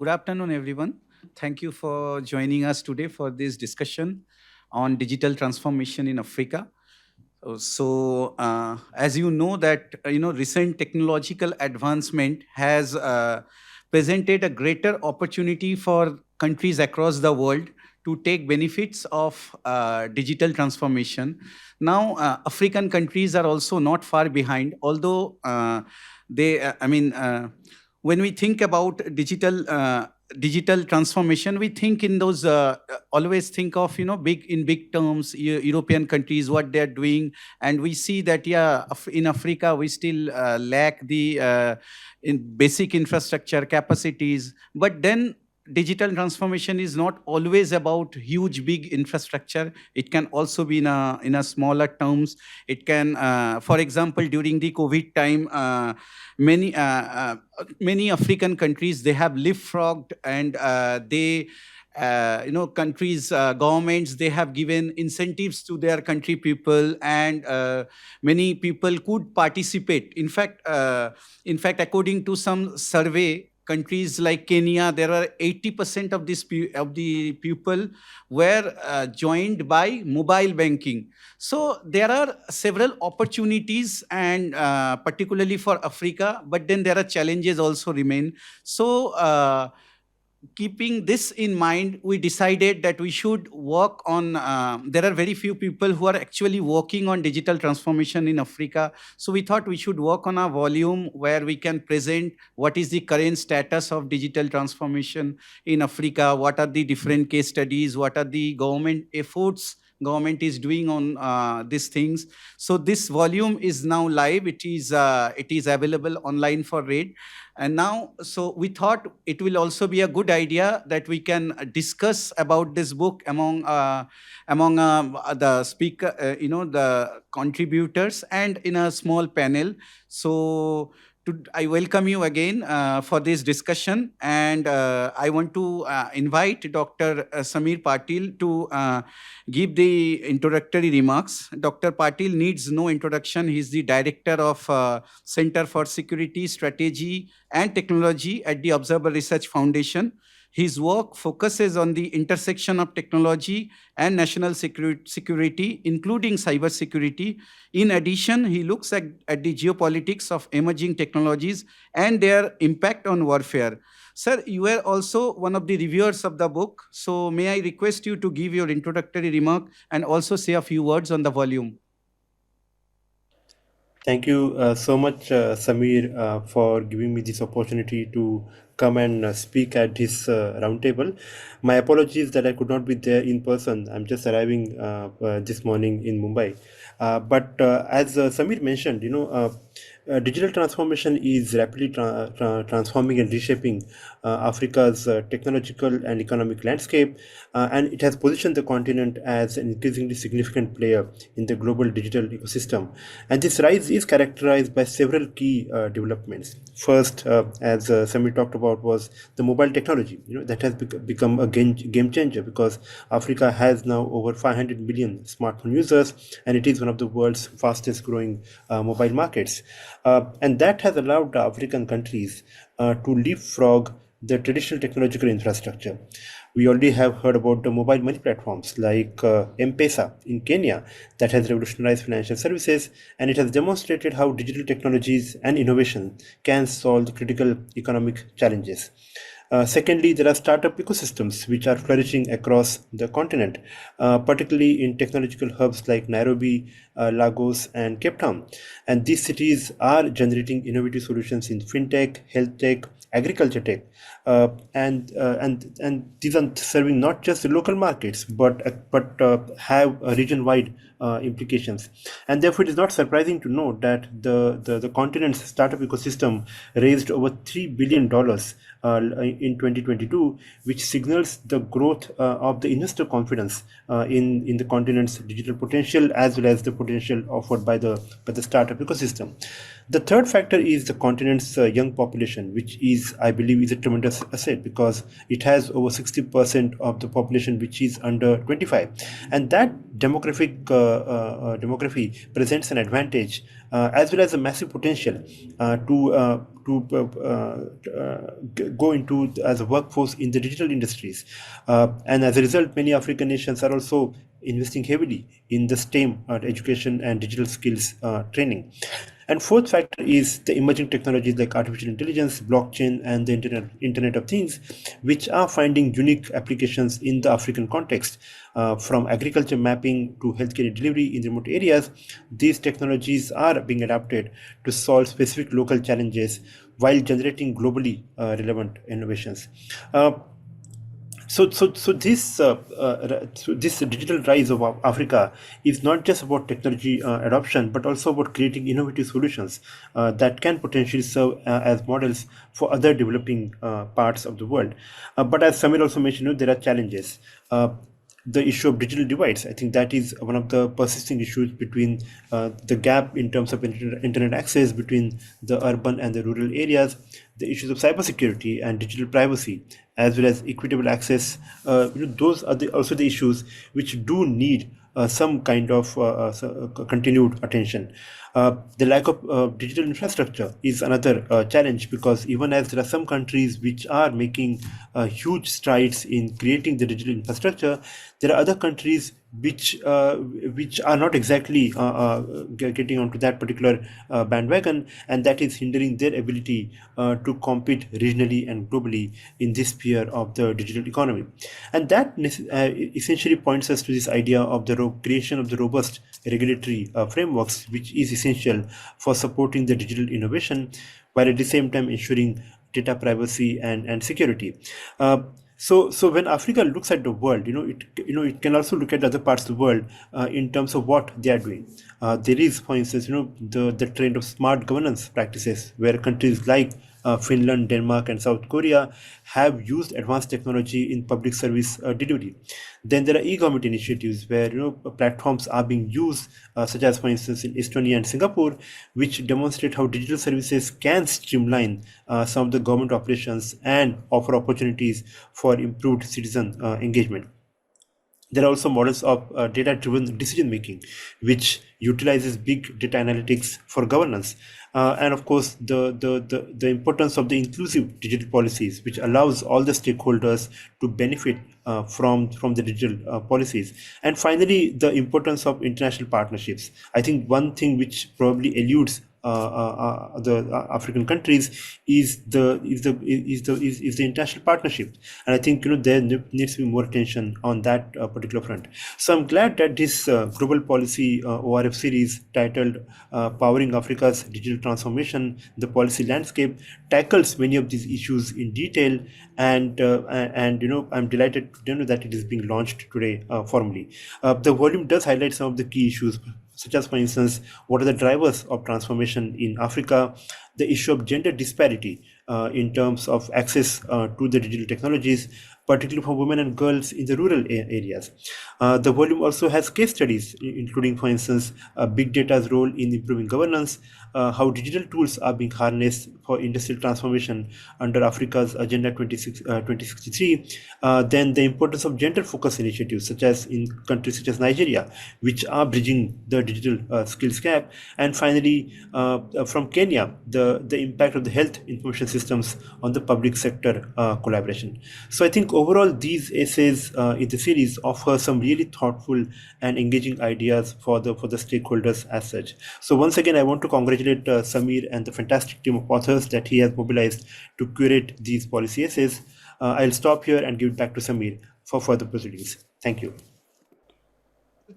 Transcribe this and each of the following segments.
Good afternoon, everyone. Thank you for joining us today for this discussion on digital transformation in Africa. As you know that recent technological advancement has presented a greater opportunity for countries across the world to take benefits of digital transformation. Now, African countries are also not far behind, although they, I mean. When we think about digital transformation, we think in those always think of big terms, European countries, what they're doing, and we see that in Africa we still lack the in basic infrastructure capacities. But then digital transformation is not always about huge big infrastructure. It can also be in a smaller terms. It can, for example, during the COVID time, many many African countries, they have leapfrogged, and they countries, governments, they have given incentives to their country people, and many people could participate. In fact, according to some survey, countries like Kenya, there are 80% of of the people were joined by mobile banking. So there are several opportunities, and particularly for Africa, but then there are challenges also remain. So keeping this in mind, we decided that we should work on. There are very few people who are actually working on digital transformation in Africa. So we thought we should work on a volume where we can present what is the current status of digital transformation in Africa, what are the different case studies, what are the government efforts government is doing on these things. So this volume is now live. It is available online for read. And now, so we thought it will also be a good idea that we can discuss about this book among the speaker, the contributors, and in a small panel. So I welcome you again for this discussion, and I want to invite Dr. Samir Patil to give the introductory remarks. Dr. Patil needs no introduction. He is the director of Center for Security, Strategy, and Technology at the Observer Research Foundation. His work focuses on the intersection of technology and national security, including cybersecurity. In addition, he looks at the geopolitics of emerging technologies and their impact on warfare. Sir, you were also one of the reviewers of the book. So may I request you to give your introductory remark and also say a few words on the volume? Thank you so much, Samir, for giving me this opportunity to come and speak at this roundtable. My apologies that I could not be there in person. I'm just arriving this morning in Mumbai. But as Samir mentioned, digital transformation is rapidly transforming and reshaping Africa's technological and economic landscape, and it has positioned the continent as an increasingly significant player in the global digital ecosystem. And this rise is characterized by several key developments. First, as Samir talked about, was the mobile technology. That has become a game changer because Africa has now over 500 million smartphone users, and it is one of the world's fastest growing mobile markets. And that has allowed African countries to leapfrog the traditional technological infrastructure. We already have heard about the mobile money platforms like M-Pesa in Kenya that has revolutionized financial services, and it has demonstrated how digital technologies and innovation can solve critical economic challenges. Secondly, there are startup ecosystems which are flourishing across the continent, particularly in technological hubs like Nairobi, Lagos, and Cape Town. And these cities are generating innovative solutions in fintech, health tech, agriculture tech, and these are serving not just the local markets but have region-wide implications. And therefore, it is not surprising to note that the continent's startup ecosystem raised over $3 billion in 2022, which signals the growth of the investor confidence in the continent's digital potential as well as the potential offered by the startup ecosystem. The third factor is the continent's young population, which is, I believe, is a tremendous asset because it has over 60% of the population which is under 25, and that demography presents an advantage as well as a massive potential go into as a workforce in the digital industries. And as a result, many African nations are also investing heavily in the STEM education and digital skills training. And fourth factor is the emerging technologies like artificial intelligence, blockchain, and the Internet of Things, which are finding unique applications in the African context. From agriculture mapping to healthcare delivery in remote areas, these technologies are being adapted to solve specific local challenges while generating globally relevant innovations. So this digital rise of Africa is not just about technology adoption, but also about creating innovative solutions that can potentially serve as models for other developing parts of the world. But as Samir also mentioned, there are challenges. The issue of digital divides. I think that is one of the persisting issues between the gap in terms of internet access between the urban and the rural areas, the issues of cybersecurity and digital privacy, as well as equitable access. Those are also the issues which do need some kind of continued attention. The lack of digital infrastructure is another challenge, because even as there are some countries which are making huge strides in creating the digital infrastructure, there are other countries which are not exactly getting onto that particular bandwagon, and that is hindering their ability to compete regionally and globally in this sphere of the digital economy. And that essentially points us to this idea of the creation of the robust regulatory frameworks, which is essential for supporting the digital innovation, while at the same time ensuring data privacy and security. So when Africa looks at the world, it can also look at other parts of the world in terms of what they are doing. There is, for instance, the trend of smart governance practices, where countries like Finland, Denmark, and South Korea have used advanced technology in public service delivery. Then there are e-government initiatives where platforms are being used, such as, for instance, in Estonia and Singapore, which demonstrate how digital services can streamline some of the government operations and offer opportunities for improved citizen engagement. There are also models of data-driven decision making, which utilizes big data analytics for governance, and of course the importance of the inclusive digital policies, which allows all the stakeholders to benefit from the digital policies. And finally, the importance of international partnerships. I think one thing which probably eludes the African countries is the international partnership, and I think there needs to be more attention on that particular front. So I'm glad that this global policy ORF series titled "Powering Africa's Digital Transformation: The Policy Landscape" tackles many of these issues in detail, and I'm delighted to know that it is being launched today formally. The volume does highlight some of the key issues, such as, for instance, what are the drivers of transformation in Africa, the issue of gender disparity in terms of access to the digital technologies, particularly for women and girls in the rural areas. The volume also has case studies, including, for instance, big data's role in improving governance, how digital tools are being harnessed for industrial transformation under Africa's Agenda 2063, then the importance of gender-focused initiatives, such as in countries such as Nigeria, which are bridging the digital skills gap, and finally, from Kenya, the impact of the health information systems on the public sector collaboration. So I think overall, these essays in the series offer some really thoughtful and engaging ideas for the stakeholders as such. So once again, I want to congratulate Samir and the fantastic team of authors that he has mobilized to curate these policy essays. I'll stop here and give it back to Samir for further proceedings. Thank you.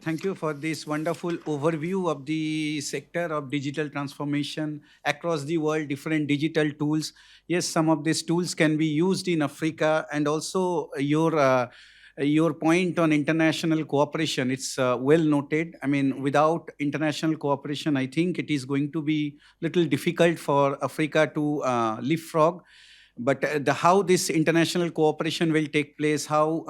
Thank you for this wonderful overview of the sector of digital transformation across the world, different digital tools. Yes, some of these tools can be used in Africa, and also your point on international cooperation, it's well noted. I mean, without international cooperation, I think it is going to be little difficult for Africa to leapfrog. But how this international cooperation will take place, how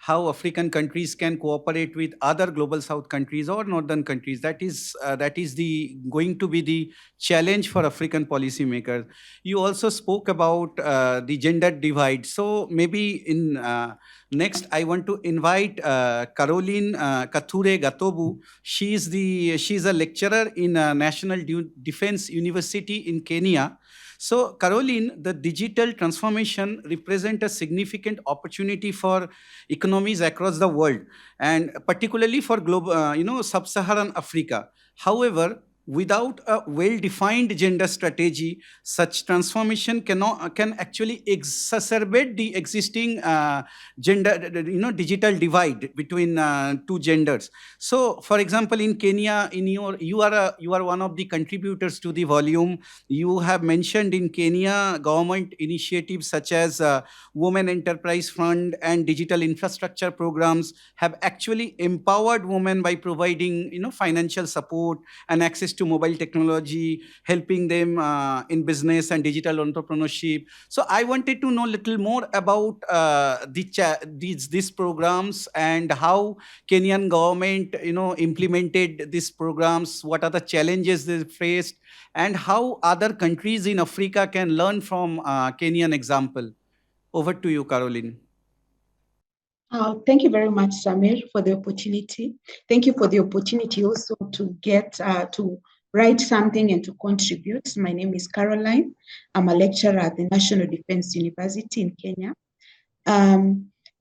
African countries can cooperate with other global South countries or northern countries, that is the going to be the challenge for African policymakers. You also spoke about the gender divide. So maybe in next, I want to invite Caroline Kathure Gatobu. She's a lecturer in National Defense University in Kenya. So, Caroline, the digital transformation represent a significant opportunity for economies across the world, and particularly for global, sub-Saharan Africa. However, without a well-defined gender strategy, such transformation can actually exacerbate the existing digital divide between two genders. So, for example, in Kenya, you are one of the contributors to the volume. You have mentioned in Kenya government initiatives such as Women Enterprise Fund and digital infrastructure programs have actually empowered women by providing financial support and access to mobile technology, helping them in business and digital entrepreneurship. So I wanted to know a little more about these programs and how Kenyan government implemented these programs. What are the challenges they faced, and how other countries in Africa can learn from Kenyan example. Over to you, Caroline. Thank you very much, Samir, for the opportunity. Thank you for the opportunity also to get to write something and to contribute. My name is Caroline. I'm a lecturer at the National Defense University in Kenya.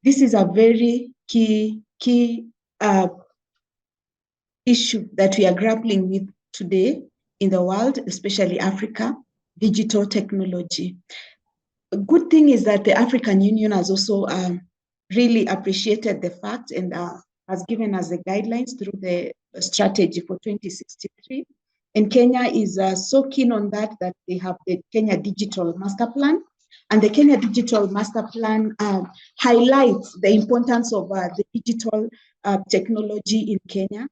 This is a very key issue that we are grappling with today in the world, especially Africa, digital technology. A good thing is that the African Union has also really appreciated the fact and has given us the guidelines through the strategy for 2063. And Kenya is so keen on that they have the Kenya Digital Master Plan. And the Kenya Digital Master Plan highlights the importance of the digital technology in Kenya.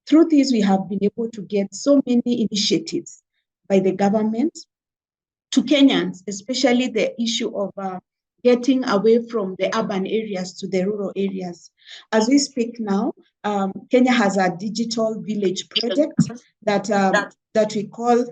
Through this, we have been able to get so many initiatives by the government to Kenyans, especially the issue of getting away from the urban areas to the rural areas. As we speak now, Kenya has a digital village project that we call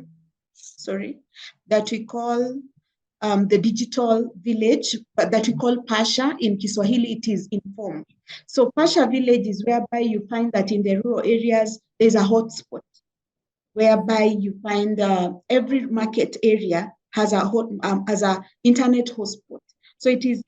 the digital village, but that we call Pasha. In Kiswahili, it is Inform. So Pasha village is whereby you find that in the rural areas, there's a hotspot, whereby you find every market area has a internet hotspot. So it is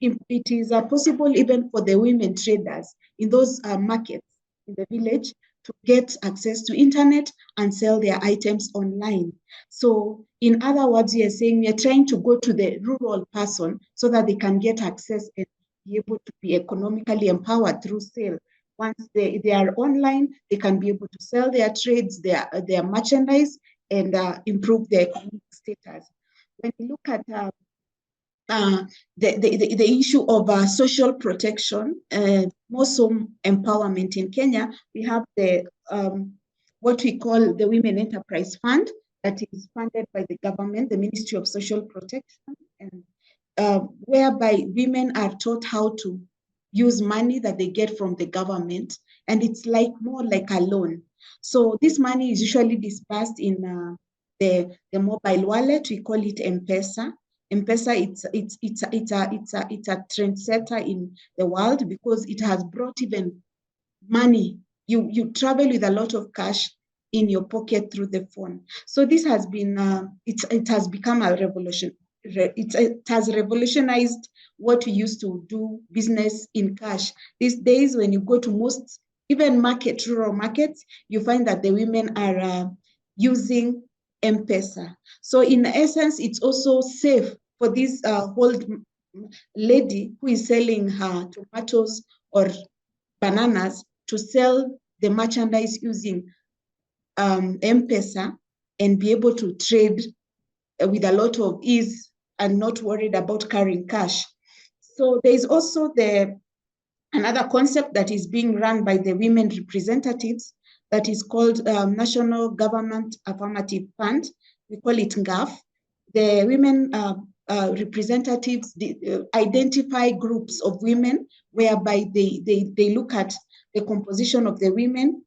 possible even for the women traders in those markets in the village to get access to internet and sell their items online. So in other words, we are saying we are trying to go to the rural person so that they can get access and be able to be economically empowered through sale. Once they are online, they can be able to sell their trades, their merchandise, and improve their economic status. When you look at the issue of social protection, more so empowerment in Kenya, we have the what we call the Women Enterprise Fund that is funded by the government, the Ministry of Social Protection, and whereby women are taught how to use money that they get from the government, and it's more like a loan. So this money is usually disbursed in the mobile wallet. We call it M-Pesa. M-Pesa, it's a trendsetter in the world because it has brought even money. You travel with a lot of cash in your pocket through the phone. So this has been it has become a revolution. It has revolutionized what we used to do business in cash. These days, when you go to most even rural markets, you find that the women are using M-Pesa. So in essence, it's also safe for this old lady who is selling her tomatoes or bananas to sell the merchandise using M-Pesa and be able to trade with a lot of ease and not worried about carrying cash. So there is also another concept that is being run by the women representatives that is called National Government Affirmative Fund. We call it NGAF. The women representatives identify groups of women whereby they look at the composition of the women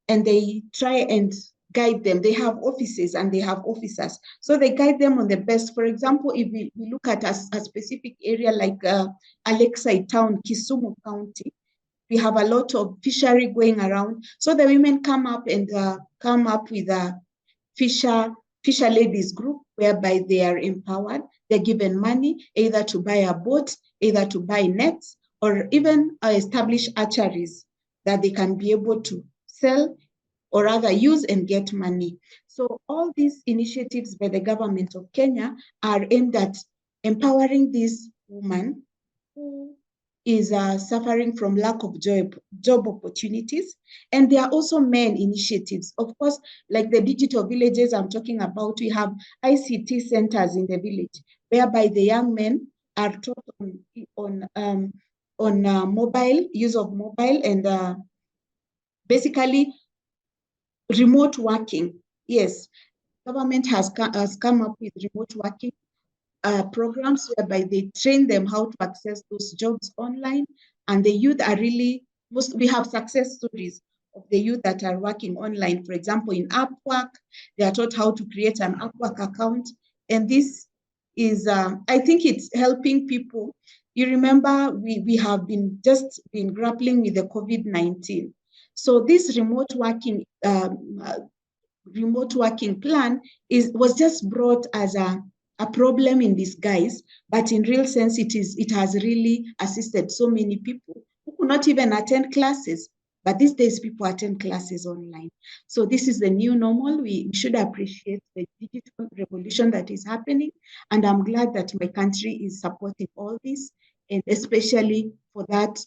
and they try and guide them. They have offices and they have officers. So they guide them on the best. For example, if we look at a specific area like Lakeside Town, Kisumu County, we have a lot of fishery going around. So the women come up with fisher Fisher Ladies Group, whereby they are empowered. They're given money either to buy a boat, either to buy nets, or even establish archeries that they can be able to sell or rather use and get money. So all these initiatives by the government of Kenya are aimed at empowering this woman who is suffering from lack of job opportunities. And there are also men initiatives. Of course, like the digital villages I'm talking about, we have ICT centers in the village, whereby the young men are taught on mobile, use of mobile, and basically remote working. Yes, government has come up with remote working programs whereby they train them how to access those jobs online. And the youth are really, we have success stories of the youth that are working online. For example, in Upwork, they are taught how to create an Upwork account. And this is, I think it's helping people. You remember, we have just been grappling with the COVID-19. So this remote working plan was just brought as a problem in disguise, but in real sense, it has really assisted so many people who could not even attend classes. But these days, people attend classes online. So this is the new normal. We should appreciate the digital revolution that is happening. And I'm glad that my country is supporting all this, and especially for that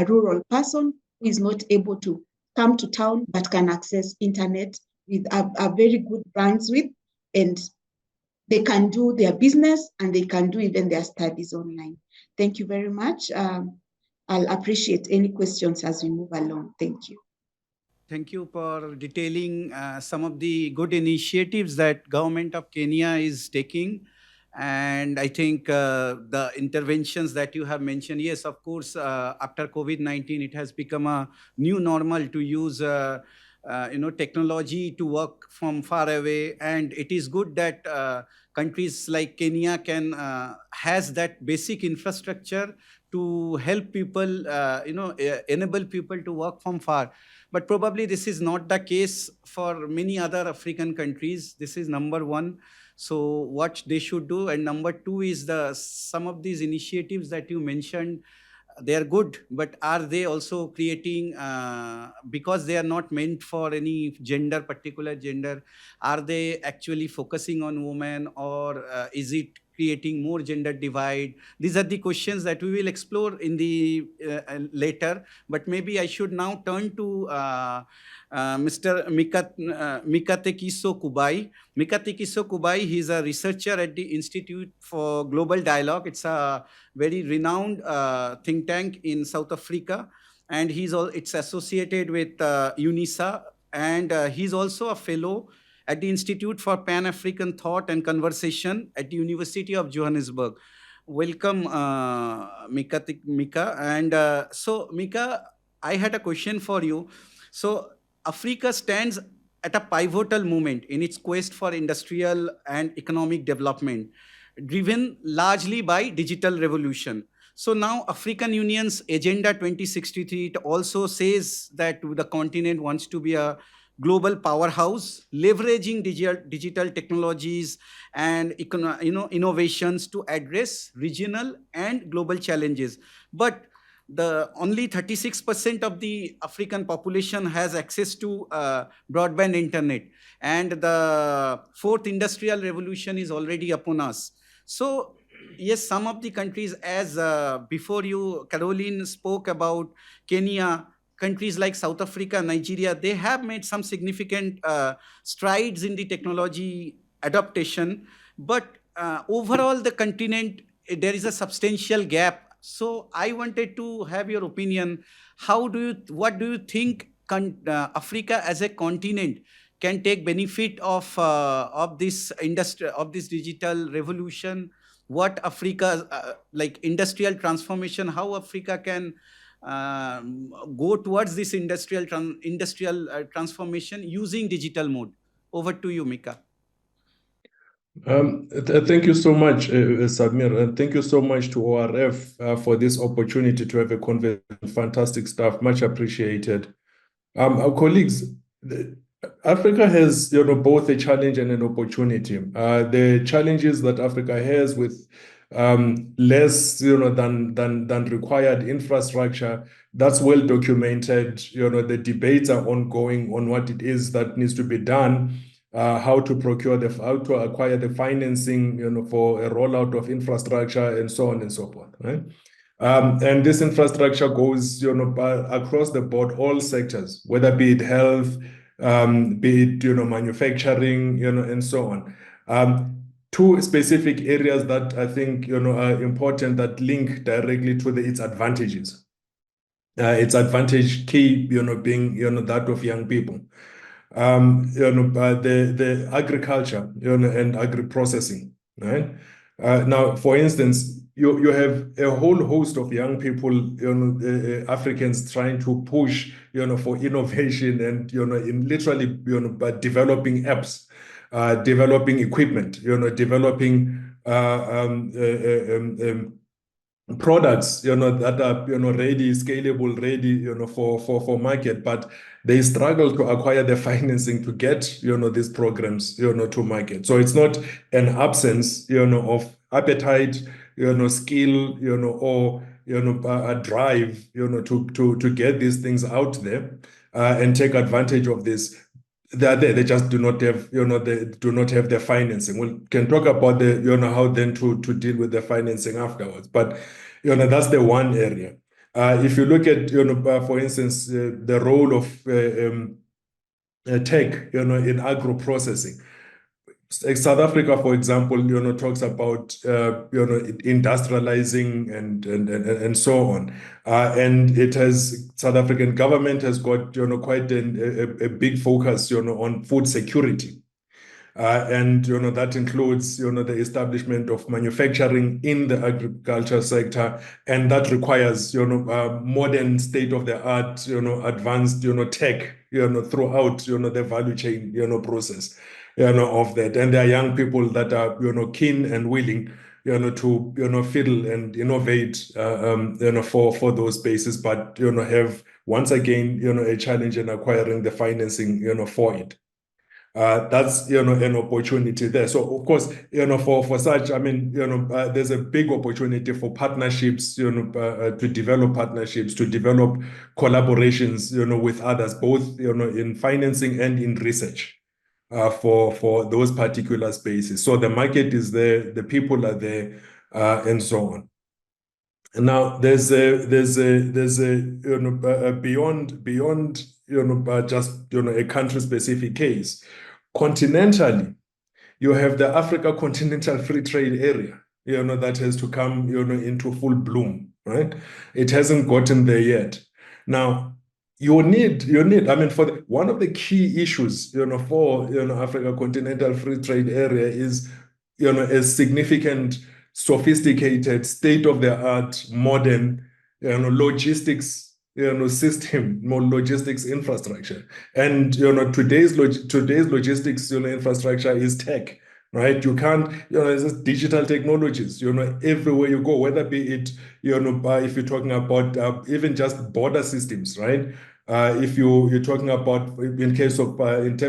rural person who is not able to come to town but can access internet with a very good bandwidth, and they can do their business and they can do even their studies online. Thank you very much. I'll appreciate any questions as we move along. Thank you. Thank you for detailing some of the good initiatives that government of Kenya is taking. And I think the interventions that you have mentioned, yes, of course, after COVID-19, it has become a new normal to use technology to work from far away. And it is good that countries like Kenya can has that basic infrastructure to help people, enable people to work from far. But probably this is not the case for many other African countries. This is number one. So what they should do. And number two is some of these initiatives that you mentioned, they are good, but are they also creating, because they are not meant for any particular gender, are they actually focusing on women, or is it creating more gender divide? These are the questions that we will explore in the later, but maybe I should now turn to Mr. Mikatekiso Kubai. Mikatekiso Kubai, he's a researcher at the Institute for Global Dialogue. It's a very renowned think tank in South Africa, and it's associated with UNISA, and he's also a fellow at the Institute for Pan-African Thought and Conversation at the University of Johannesburg. Welcome, Mika. And so, Mika, I had a question for you. So, Africa stands at a pivotal moment in its quest for industrial and economic development, driven largely by digital revolution. So now African Union's Agenda 2063, it also says that the continent wants to be a global powerhouse, leveraging digital technologies and innovations to address regional and global challenges. But the only 36% of the African population has access to broadband internet, and the fourth industrial revolution is already upon us. So yes, some of the countries, as before you, Caroline, spoke about Kenya, countries like South Africa, Nigeria, they have made some significant strides in the technology adaptation. But overall, the continent, there is a substantial gap. So I wanted to have your opinion. What do you think Africa as a continent can take benefit of this industry, of this digital revolution? What Africa, like industrial transformation, how Africa can go towards this industrial transformation using digital mode? Over to you, Mika. Thank you so much, Samir, and thank you so much to ORF for this opportunity to have a conversation. Fantastic stuff, much appreciated. Our colleagues, Africa has, both a challenge and an opportunity. The challenges that Africa has with less, than required infrastructure, that's well documented. The debates are ongoing on what it is that needs to be done, how to how to acquire the financing, for a rollout of infrastructure and so on and so forth, right? And this infrastructure goes, across the board, all sectors, whether be it health, be it, manufacturing, and so on. Two specific areas that I think, are important that link directly to its advantages. Its advantage key, being, that of young people. The agriculture, and agri-processing, right? Now, for instance, you have a whole host of young people, Africans trying to push, for innovation and, in literally, by developing apps, developing equipment, developing products, that are, ready, scalable, ready, for market, but they struggle to acquire the financing to get, these programs, to market. So it's not an absence, of appetite, skill, or, a drive, to get these things out there, and take advantage of this. They are there. They just do not have, they do not have the financing. We can talk about the, how then to deal with the financing afterwards. But, that's the one area. If you look at, for instance, the role of tech, in agro-processing. South Africa, for example, talks about, industrializing and so on. And it has, South African government has got, quite a big focus, on food security. And that includes the establishment of manufacturing in the agriculture sector, and that requires modern state-of-the-art advanced tech throughout the value chain process of that. And there are young people that are keen and willing to fiddle and innovate for those spaces, but have once again a challenge in acquiring the financing for it. That's an opportunity there. So of course, for such, I mean, there's a big opportunity for partnerships, to develop partnerships, to develop collaborations, with others, both in financing and in research, for those particular spaces. So the market is there, the people are there, and so on. Now there's a beyond just a country specific case. Continentally, you have the Africa Continental Free Trade Area, that has to come, into full bloom, right? It hasn't gotten there yet. Now, you need, I mean, one of the key issues, for, Africa Continental Free Trade Area is, a significant, sophisticated, state-of-the-art, modern, logistics, system, more logistics infrastructure. And today's logistics infrastructure is tech, right? You can't, it's just digital technologies, everywhere you go, whether be it, if you're talking about even just border systems, right? If you're talking about in terms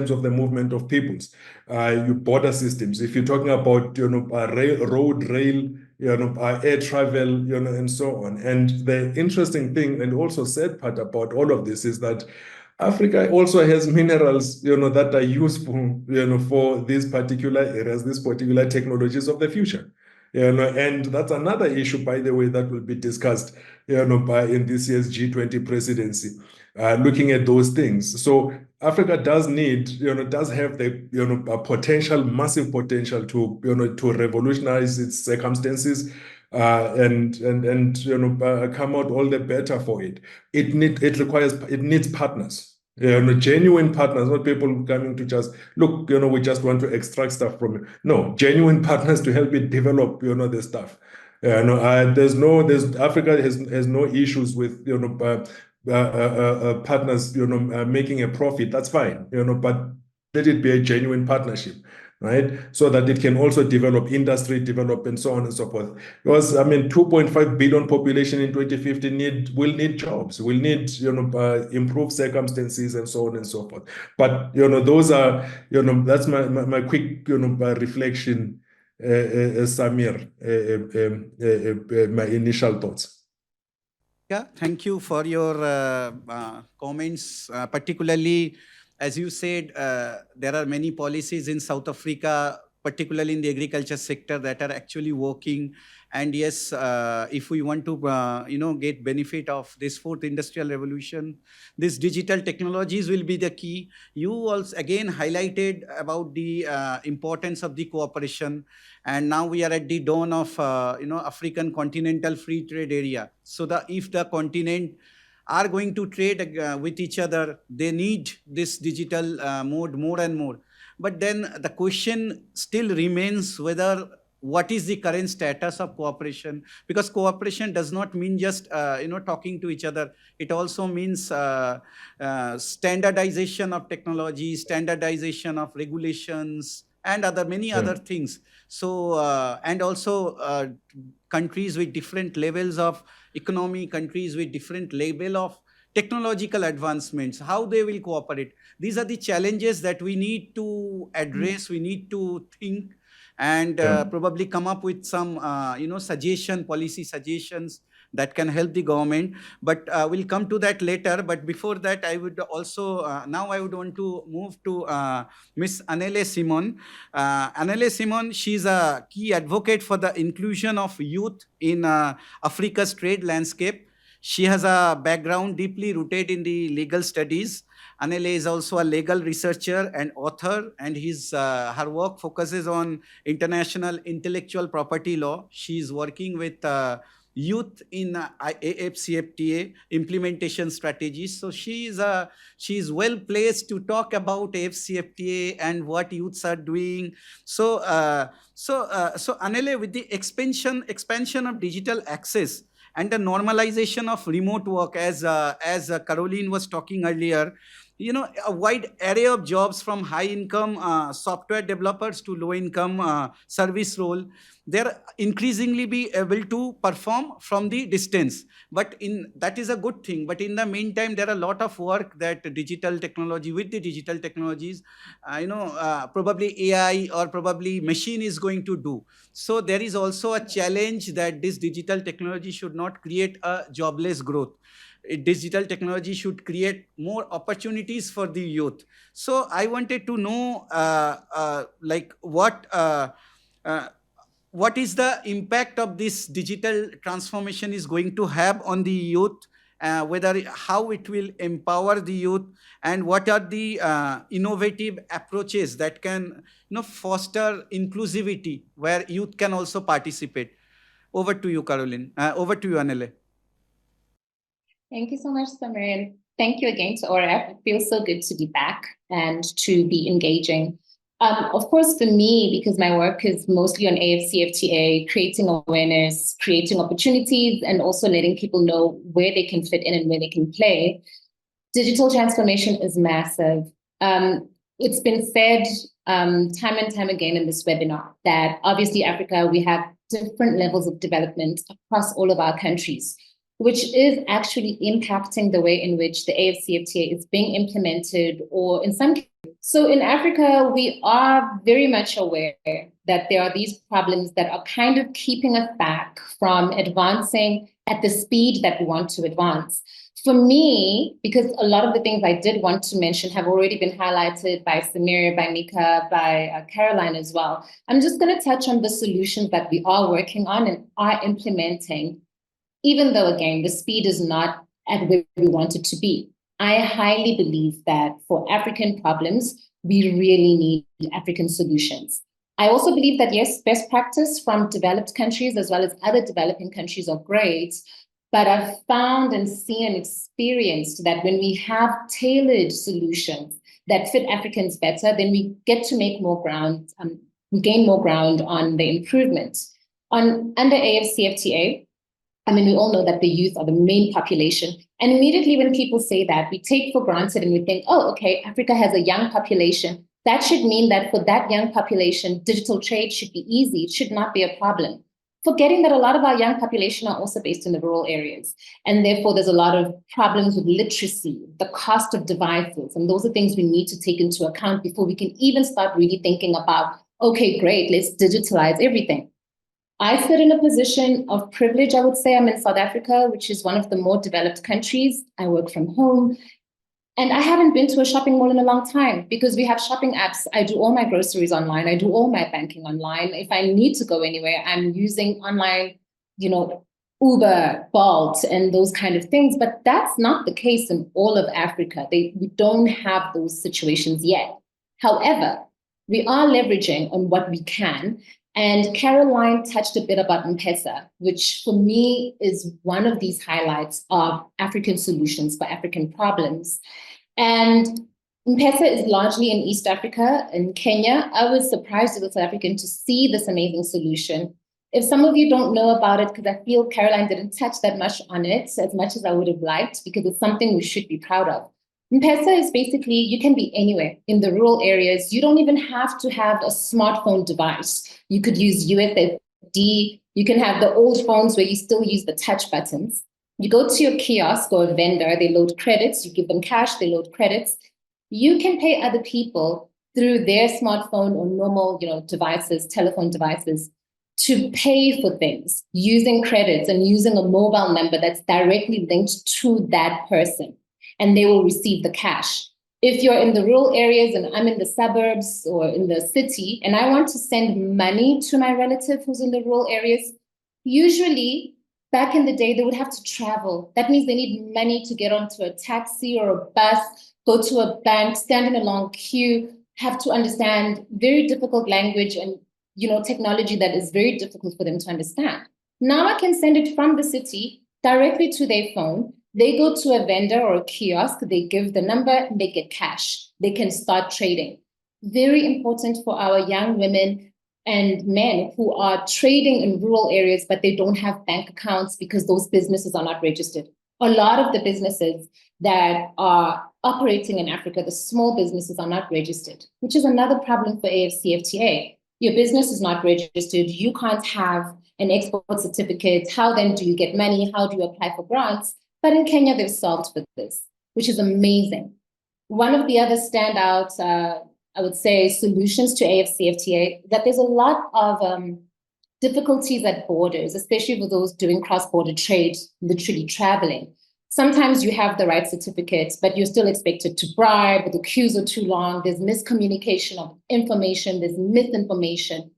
of the movement of peoples, your border systems. If you're talking about road, rail, air travel, and so on. And the interesting thing and also sad part about all of this is that Africa also has minerals, that are useful, for these particular areas, these particular technologies of the future. And that's another issue, by the way, that will be discussed, in this year's G20 presidency, looking at those things. So Africa does need, does have the, a potential, massive potential to, to revolutionize its circumstances, and come out all the better for it. It needs partners. Genuine partners, not people coming to just look, we just want to extract stuff from it. No, genuine partners to help it develop, the stuff. Africa has no issues with, partners, making a profit. That's fine, but let it be a genuine partnership. right? So that it can also develop industry, develop and so on and so forth. Because I mean, 2.5 billion population in 2050 will need jobs, will need improved circumstances and so on and so forth. But those are that's my quick reflection, Samir, my initial thoughts. Yeah, thank you for your comments. Particularly, as you said, there are many policies in South Africa, particularly in the agriculture sector, that are actually working. And yes, if we want to, get benefit of this fourth industrial revolution, these digital technologies will be the key. You also again highlighted about the importance of the cooperation, and now we are at the dawn of African continental free trade area. So if the continent are going to trade with each other, they need this digital mode more and more. But then the question still remains whether what is the current status of cooperation, because cooperation does not mean just talking to each other. It also means standardization of technology, standardization of regulations, and many other things. So and also countries with different levels of economy, countries with different level of technological advancements, how they will cooperate. These are the challenges that we need to address. We need to think and probably come up with some policy suggestions that can help the government. But we'll come to that later. But before that, I would also now I would want to move to Miss Annele Simon. Annele Simon, she's a key advocate for the inclusion of youth in Africa's trade landscape. She has a background deeply rooted in the legal studies. Annele is also a legal researcher and author, and her work focuses on international intellectual property law. She is working with youth in AFCFTA implementation strategies. So she is well placed to talk about AFCFTA and what youths are doing. So Annele, with the expansion of digital access and the normalization of remote work, as Caroline was talking earlier, a wide array of jobs from high income software developers to low income service role, they're increasingly be able to perform from the distance. But that is a good thing. But in the meantime, there are a lot of work that with the digital technologies, probably AI or probably machine is going to do. So there is also a challenge that this digital technology should not create a jobless growth. Digital technology should create more opportunities for the youth. So I wanted to know, what is the impact of this digital transformation is going to have on the youth, how it will empower the youth, and what are the innovative approaches that can foster inclusivity where youth can also participate. Over to you, Caroline. Over to you, Annele. Thank you so much, Samir. Thank you again to ORF. It feels so good to be back and to be engaging. Of course, for me, because my work is mostly on AFCFTA, creating awareness, creating opportunities, and also letting people know where they can fit in and where they can play, digital transformation is massive. It's been said time and time again in this webinar that obviously Africa, we have different levels of development across all of our countries, which is actually impacting the way in which the AFCFTA is being implemented, or in some cases. So in Africa, we are very much aware that there are these problems that are kind of keeping us back from advancing at the speed that we want to advance. For me, because a lot of the things I did want to mention have already been highlighted by Samir, by Mika, by Caroline as well, I'm just going to touch on the solutions that we are working on and are implementing, even though, again, the speed is not at where we want it to be. I highly believe that for African problems, we really need African solutions. I also believe that, yes, best practice from developed countries as well as other developing countries are great, but I've found and seen and experienced that when we have tailored solutions that fit Africans better, then we get to make more ground, we gain more ground on the improvement. Under AFCFTA, I mean, we all know that the youth are the main population. And immediately when people say that, we take for granted and we think, oh, okay, Africa has a young population. That should mean that for that young population, digital trade should be easy. It should not be a problem. Forgetting that a lot of our young population are also based in the rural areas. And therefore, there's a lot of problems with literacy, the cost of devices. And those are things we need to take into account before we can even start really thinking about, okay, great, let's digitalize everything. I sit in a position of privilege, I would say. I'm in South Africa, which is one of the more developed countries. I work from home. And I haven't been to a shopping mall in a long time because we have shopping apps. I do all my groceries online. I do all my banking online. If I need to go anywhere, I'm using online, Uber, Bolt, and those kind of things. But that's not the case in all of Africa. We don't have those situations yet. However, we are leveraging on what we can. And Caroline touched a bit about M-Pesa, which for me is one of these highlights of African solutions for African problems. And M-Pesa is largely in East Africa, in Kenya. I was surprised as a South African to see this amazing solution. If some of you don't know about it, because I feel Caroline didn't touch that much on it, as much as I would have liked, because it's something we should be proud of. M-Pesa is basically, you can be anywhere in the rural areas. You don't even have to have a smartphone device. You could use USSD. You can have the old phones where you still use the touch buttons. You go to your kiosk or a vendor, they load credits. You give them cash, they load credits. You can pay other people through their smartphone or normal, devices, telephone devices, to pay for things using credits and using a mobile number that's directly linked to that person. And they will receive the cash. If you're in the rural areas and I'm in the suburbs or in the city and I want to send money to my relative who's in the rural areas, usually back in the day, they would have to travel. That means they need money to get onto a taxi or a bus, go to a bank, stand in a long queue, have to understand very difficult language and technology that is very difficult for them to understand. Now I can send it from the city directly to their phone. They go to a vendor or a kiosk, they give the number, and they get cash. They can start trading. Very important for our young women and men who are trading in rural areas, but they don't have bank accounts because those businesses are not registered. A lot of the businesses that are operating in Africa, the small businesses are not registered, which is another problem for AFCFTA. Your business is not registered. You can't have an export certificate. How then do you get money? How do you apply for grants? But in Kenya, they've solved for this, which is amazing. One of the other standout, I would say, solutions to AFCFTA, that there's a lot of difficulties at borders, especially for those doing cross-border trade, literally traveling. Sometimes you have the right certificates, but you're still expected to bribe, the queues are too long, there's miscommunication of information, there's misinformation.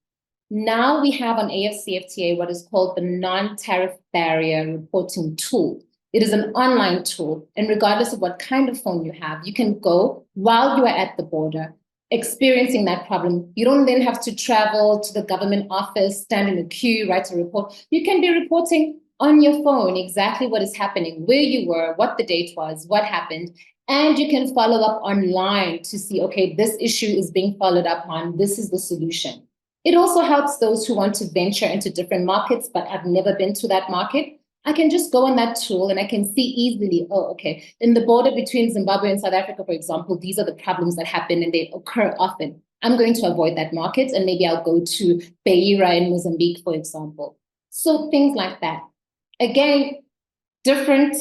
Now we have on AFCFTA what is called the non-tariff barrier reporting tool. It is an online tool, and regardless of what kind of phone you have, you can go while you are at the border, experiencing that problem. You don't then have to travel to the government office, stand in a queue, write a report. You can be reporting on your phone exactly what is happening, where you were, what the date was, what happened, and you can follow up online to see, okay, this issue is being followed up on, this is the solution. It also helps those who want to venture into different markets but have never been to that market. I can just go on that tool and I can see easily, oh, okay, in the border between Zimbabwe and South Africa, for example, these are the problems that happen and they occur often. I'm going to avoid that market and maybe I'll go to Beira in Mozambique, for example. So things like that. Again, different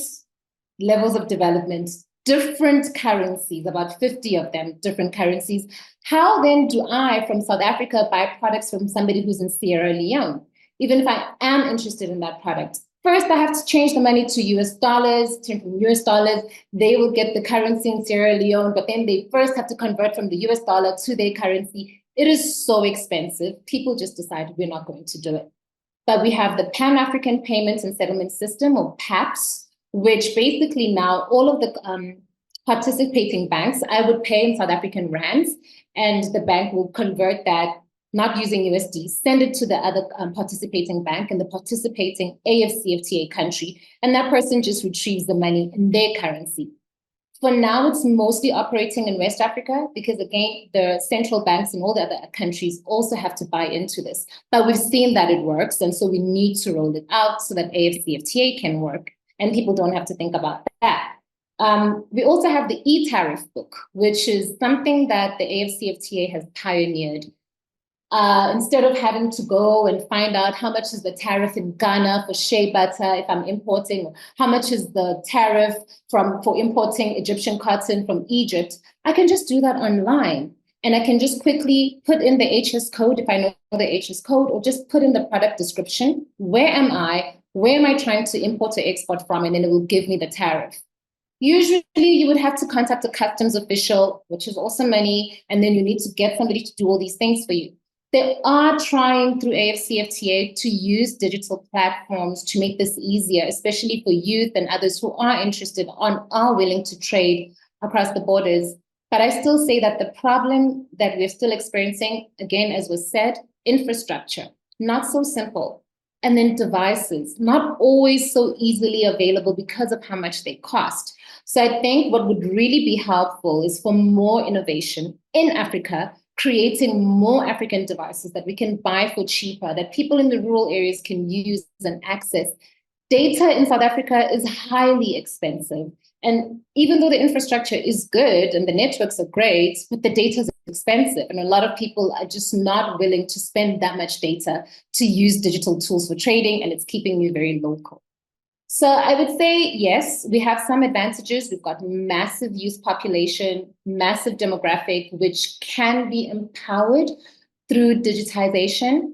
levels of development, different currencies, about 50 of them, different currencies. How then do I, from South Africa, buy products from somebody who's in Sierra Leone? Even if I am interested in that product, first I have to change the money to US dollars, turn from US dollars, they will get the currency in Sierra Leone, but then they first have to convert from the US dollar to their currency. It is so expensive. People just decide we're not going to do it. But we have the Pan-African Payments and Settlement System, or PAPS, which basically now all of the participating banks, I would pay in South African rands, and the bank will convert that, not using USD, send it to the other participating bank in the participating AFCFTA country, and that person just retrieves the money in their currency. For now, it's mostly operating in West Africa because, again, the central banks in all the other countries also have to buy into this. But we've seen that it works, and so we need to roll it out so that AFCFTA can work, and people don't have to think about that. We also have the e-tariff book, which is something that the AFCFTA has pioneered. Instead of having to go and find out how much is the tariff in Ghana for shea butter if I'm importing, how much is the tariff for importing Egyptian cotton from Egypt, I can just do that online. And I can just quickly put in the HS code if I know the HS code, or just put in the product description. Where am I? Where am I trying to import or export from? And then it will give me the tariff. Usually you would have to contact a customs official, which is also money, and then you need to get somebody to do all these things for you. They are trying through AFCFTA to use digital platforms to make this easier, especially for youth and others who are interested are willing to trade across the borders. But I still say that the problem that we're still experiencing, again, as was said, infrastructure, not so simple. And then devices, not always so easily available because of how much they cost. So I think what would really be helpful is for more innovation in Africa, creating more African devices that we can buy for cheaper, that people in the rural areas can use and access. Data in South Africa is highly expensive. And even though the infrastructure is good and the networks are great, but the data is expensive. And a lot of people are just not willing to spend that much data to use digital tools for trading, and it's keeping me very local. So I would say, yes, we have some advantages. We've got massive youth population, massive demographic, which can be empowered through digitization.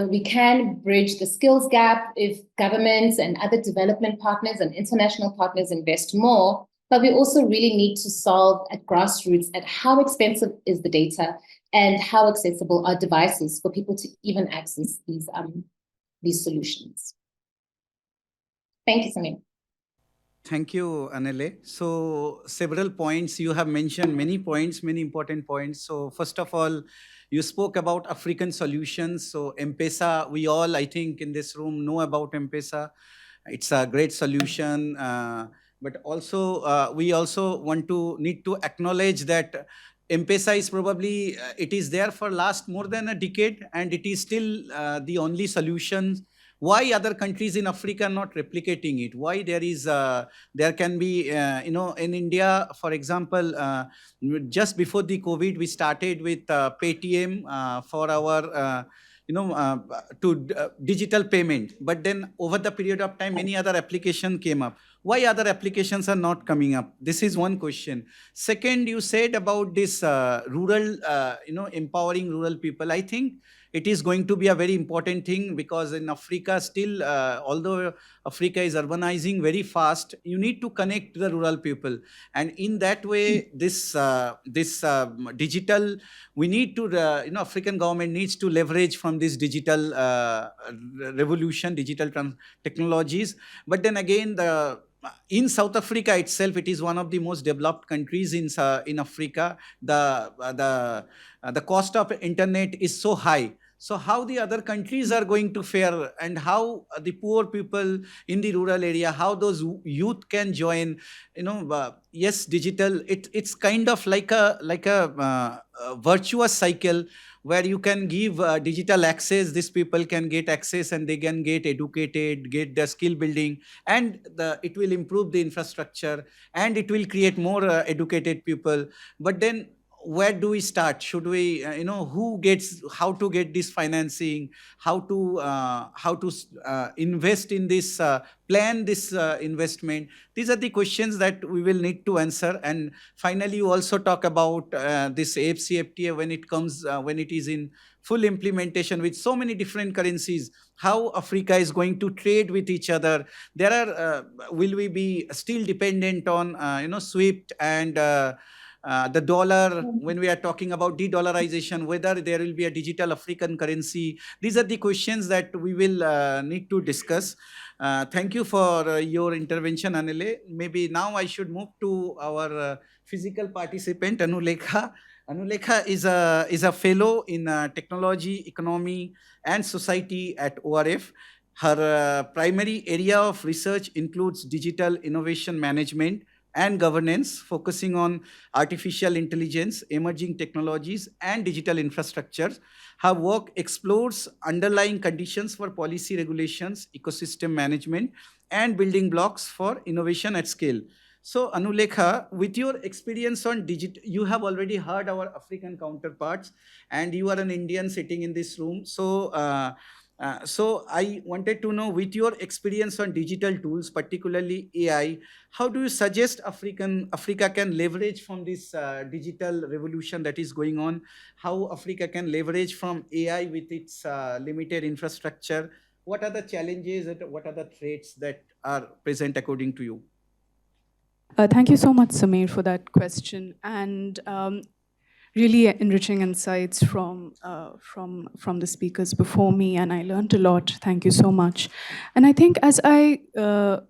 We can bridge the skills gap if governments and other development partners and international partners invest more. But we also really need to solve at grassroots at how expensive is the data and how accessible are devices for people to even access these solutions. Thank you, Samir. Thank you, Anele. So several points you have mentioned, many points, many important points. So first of all, you spoke about African solutions. So M-Pesa, we all, I think, in this room know about M-Pesa. It's a great solution. But also, we also need to acknowledge that M-Pesa is probably, it is there for last more than a decade, and it is still the only solution. Why other countries in Africa are not replicating it? Why there can be, in India, for example, just before the COVID, we started with Paytm for our, digital payment. But then over the period of time, many other applications came up. Why other applications are not coming up? This is one question. Second, you said about this rural, empowering rural people. I think it is going to be a very important thing, because in Africa still, although Africa is urbanizing very fast, you need to connect the rural people. And in that way, this digital, we need to, African government needs to leverage from this digital revolution, digital technologies. But then again, in South Africa itself, it is one of the most developed countries in Africa. The cost of internet is so high. So how the other countries are going to fare, and how the poor people in the rural area, how those youth can join, yes, digital, it's kind of like a virtuous cycle, where you can give digital access. These people can get access, and they can get educated, get the skill building, and it will improve the infrastructure, and it will create more educated people. But then where do we start? Should we, how to get this financing, how to invest in this, plan this investment? These are the questions that we will need to answer. And finally, you also talk about this AFCFTA when it comes, when it is in full implementation with so many different currencies, how Africa is going to trade with each other. There are, will we be still dependent on, SWIFT and the dollar, when we are talking about de-dollarization, whether there will be a digital African currency? These are the questions that we will need to discuss. Thank you for your intervention, Anile. Maybe now I should move to our physical participant, Anulekha. Anulekha is a fellow in technology, economy, and society at ORF. Her primary area of research includes digital innovation management and governance, focusing on artificial intelligence, emerging technologies, and digital infrastructures. Her work explores underlying conditions for policy regulations, ecosystem management, and building blocks for innovation at scale. So, Anulekha, with your experience on digital, you have already heard our African counterparts, and you are an Indian sitting in this room. So I wanted to know, with your experience on digital tools, particularly AI, how do you suggest Africa can leverage from this digital revolution that is going on? How Africa can leverage from AI with its limited infrastructure? What are the challenges and what are the threats that are present according to you? Thank you so much, Samir, for that question, and really enriching insights from the speakers before me, and I learned a lot. Thank you so much. And I think as I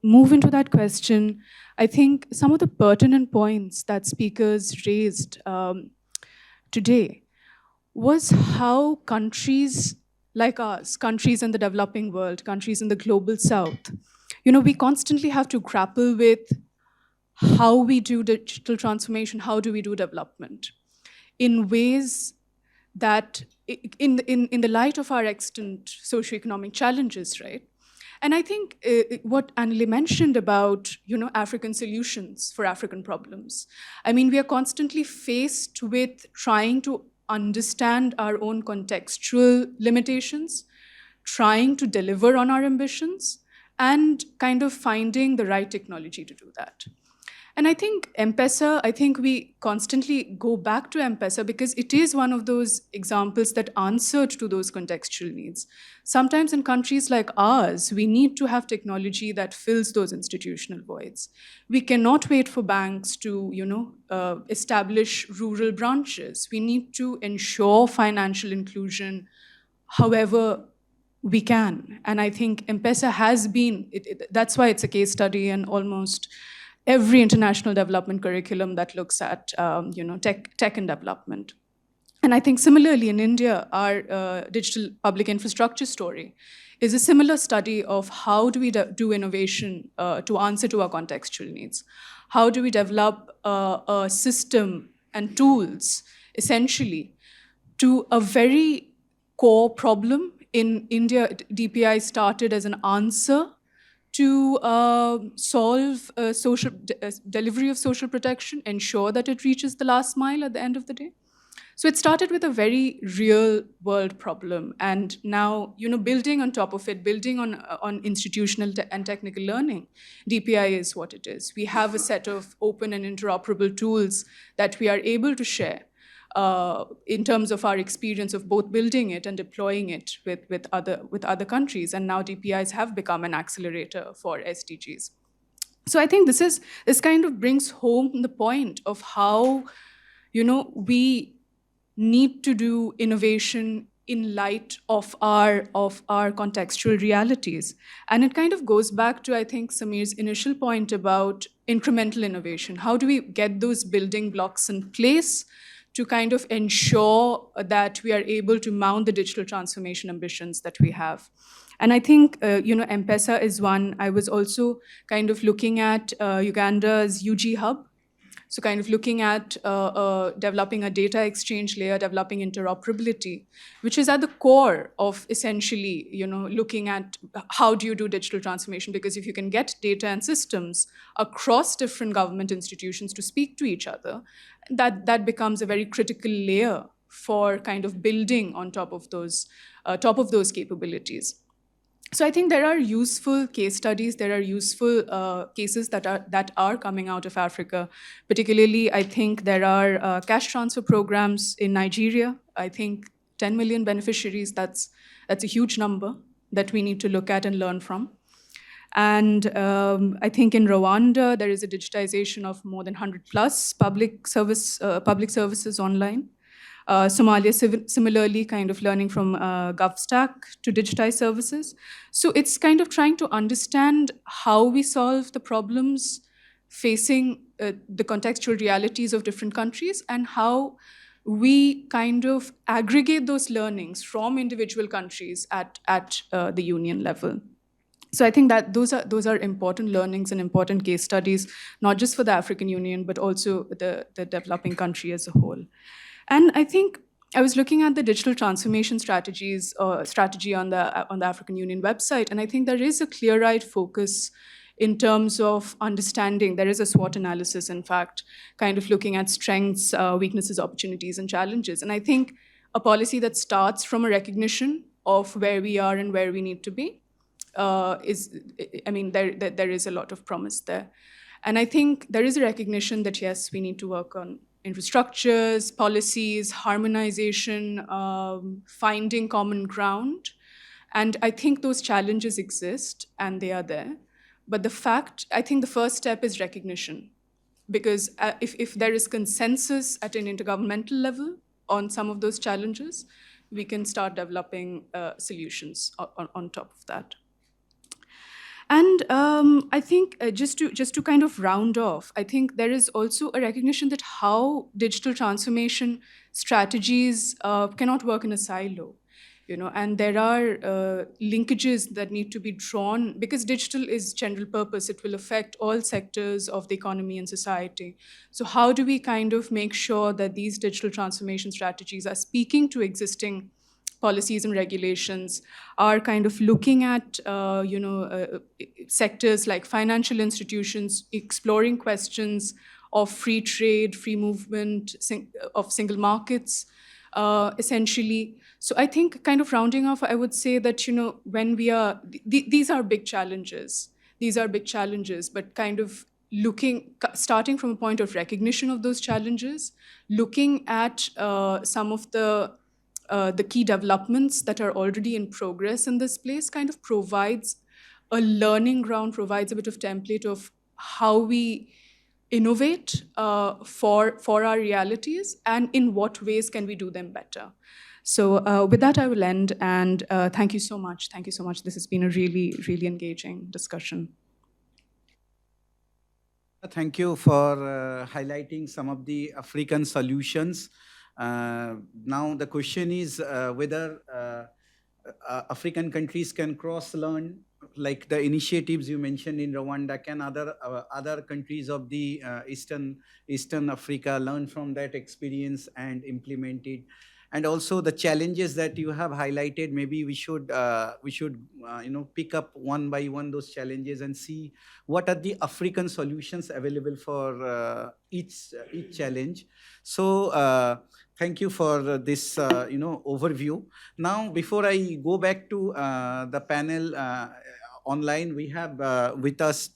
move into that question, I think some of the pertinent points that speakers raised today was how countries like ours, countries in the developing world, countries in the global south, we constantly have to grapple with how we do digital transformation, how do we do development in ways that, in the light of our extant socioeconomic challenges, right? And I think what Annalie mentioned about, African solutions for African problems. I mean, we are constantly faced with trying to understand our own contextual limitations, trying to deliver on our ambitions, and kind of finding the right technology to do that. And I think M-Pesa, I think we constantly go back to M-Pesa because it is one of those examples that answered to those contextual needs. Sometimes in countries like ours, we need to have technology that fills those institutional voids. We cannot wait for banks to, establish rural branches. We need to ensure financial inclusion however we can. And I think M-Pesa has been, that's why it's a case study in almost every international development curriculum that looks at tech and development. And I think similarly in India, our digital public infrastructure story is a similar study of how do we do innovation to answer to our contextual needs. How do we develop a system and tools, essentially, to a very core problem. In India, DPI started as an answer to solve delivery of social protection, ensure that it reaches the last mile at the end of the day. So it started with a very real world problem. And now, building on top of it, building on institutional and technical learning, DPI is what it is. We have a set of open and interoperable tools that we are able to share in terms of our experience of both building it and deploying it with other countries. And now DPIs have become an accelerator for SDGs. So I think this kind of brings home the point of how, we need to do innovation in light of our contextual realities. And it kind of goes back to, I think, Samir's initial point about incremental innovation. How do we get those building blocks in place to kind of ensure that we are able to mount the digital transformation ambitions that we have? And I think, M-Pesa is one. I was also kind of looking at Uganda's UG Hub. So kind of looking at developing a data exchange layer, developing interoperability, which is at the core of essentially, looking at how do you do digital transformation? Because if you can get data and systems across different government institutions to speak to each other, that becomes a very critical layer for kind of building on top of those capabilities. So I think there are useful case studies, there are useful cases that are coming out of Africa. Particularly, I think there are cash transfer programs in Nigeria. I think 10 million beneficiaries, that's a huge number that we need to look at and learn from. And I think in Rwanda, there is a digitization of more than 100 plus public services online. Somalia, similarly, kind of learning from GovStack to digitize services. So it's kind of trying to understand how we solve the problems facing the contextual realities of different countries and how we kind of aggregate those learnings from individual countries at the union level. So I think that those are important learnings and important case studies, not just for the African Union, but also the developing country as a whole. And I think I was looking at the digital transformation strategy on the African Union website, and I think there is a clear-eyed focus in terms of understanding. There is a SWOT analysis, in fact, kind of looking at strengths, weaknesses, opportunities, and challenges. And I think a policy that starts from a recognition of where we are and where we need to be there is a lot of promise there. And I think there is a recognition that, yes, we need to work on infrastructures, policies, harmonization, finding common ground. And I think those challenges exist and they are there. But I think the first step is recognition. Because if there is consensus at an intergovernmental level on some of those challenges, we can start developing solutions on top of that. And I think just to kind of round off, I think there is also a recognition that how digital transformation strategies cannot work in a silo. And there are linkages that need to be drawn because digital is general purpose. It will affect all sectors of the economy and society. So how do we kind of make sure that these digital transformation strategies are speaking to existing policies and regulations, are kind of looking at sectors like financial institutions, exploring questions of free trade, free movement, of single markets, essentially. So I think kind of rounding off, I would say that, when we are, these are big challenges. These are big challenges, but kind of starting from a point of recognition of those challenges, looking at some of the key developments that are already in progress in this place kind of provides a learning ground, provides a bit of template of how we innovate for our realities and in what ways can we do them better. So with that, I will end. And thank you so much. Thank you so much. This has been a really, really engaging discussion. Thank you for highlighting some of the African solutions. Now the question is whether African countries can cross-learn, like the initiatives you mentioned in Rwanda. Can other countries of the Eastern Africa learn from that experience and implement it? And also the challenges that you have highlighted, maybe we should pick up one by one those challenges and see what are the African solutions available for each challenge. So thank you for this overview. Now, before I go back to the panel online, we have with us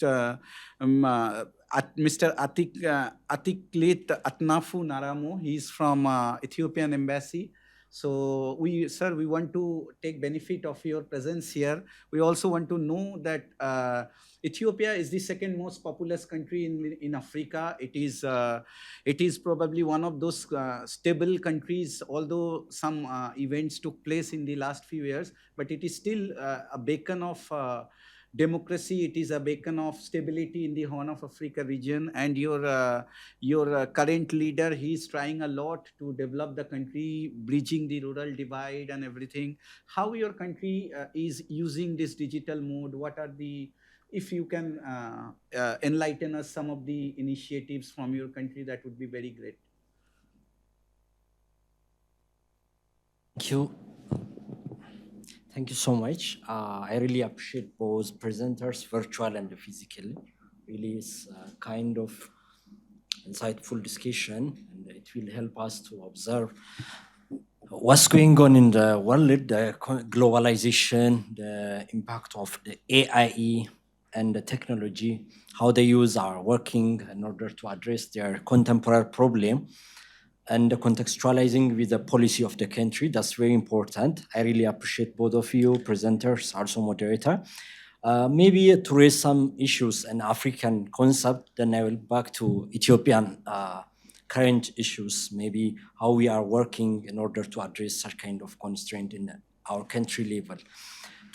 Mr. Atiklit Atnafu Naramo. He's from Ethiopian Embassy. So we want to take benefit of your presence here. We also want to know that Ethiopia is the second most populous country in Africa. It is probably one of those stable countries, although some events took place in the last few years, but it is still a beacon of democracy. It is a beacon of stability in the Horn of Africa region. And your current leader, he is trying a lot to develop the country, bridging the rural divide and everything. How your country is using this digital mode? What are if you can enlighten us some of the initiatives from your country, that would be very great. Thank you. Thank you so much. I really appreciate both presenters, virtual and physical. Really, it's a kind of insightful discussion, and it will help us to observe what's going on in the world, the globalization, the impact of the AIE and the technology, how they use are working in order to address their contemporary problem, and contextualizing with the policy of the country. That's very important. I really appreciate both of you, presenters, also moderator. Maybe to raise some issues in African concept, then I will back to Ethiopian current issues, maybe how we are working in order to address such kind of constraint in our country level.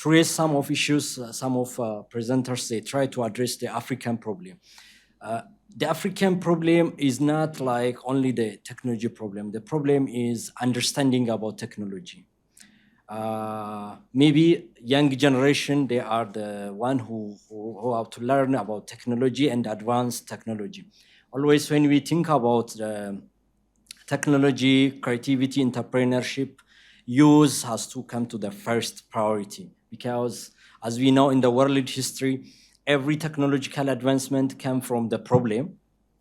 To raise some of issues, some of presenters, they try to address the African problem. The African problem is not like only the technology problem. The problem is understanding about technology. Maybe young generation, they are the one who have to learn about technology and advanced technology. Always when we think about technology, creativity, entrepreneurship, use has to come to the first priority, because as we know in the world history, every technological advancement came from the problem.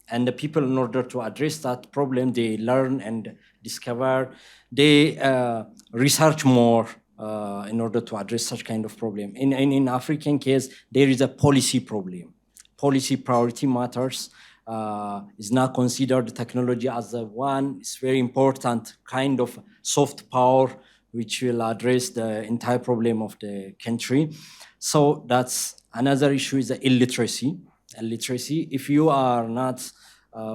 And the people, in order to address that problem, they learn and discover, they research more in order to address such kind of problem. In African case, there is a policy problem. Policy priority matters. Is not considered technology as the one. It's very important kind of soft power which will address the entire problem of the country. So that's another issue, is the illiteracy. Illiteracy, if you are not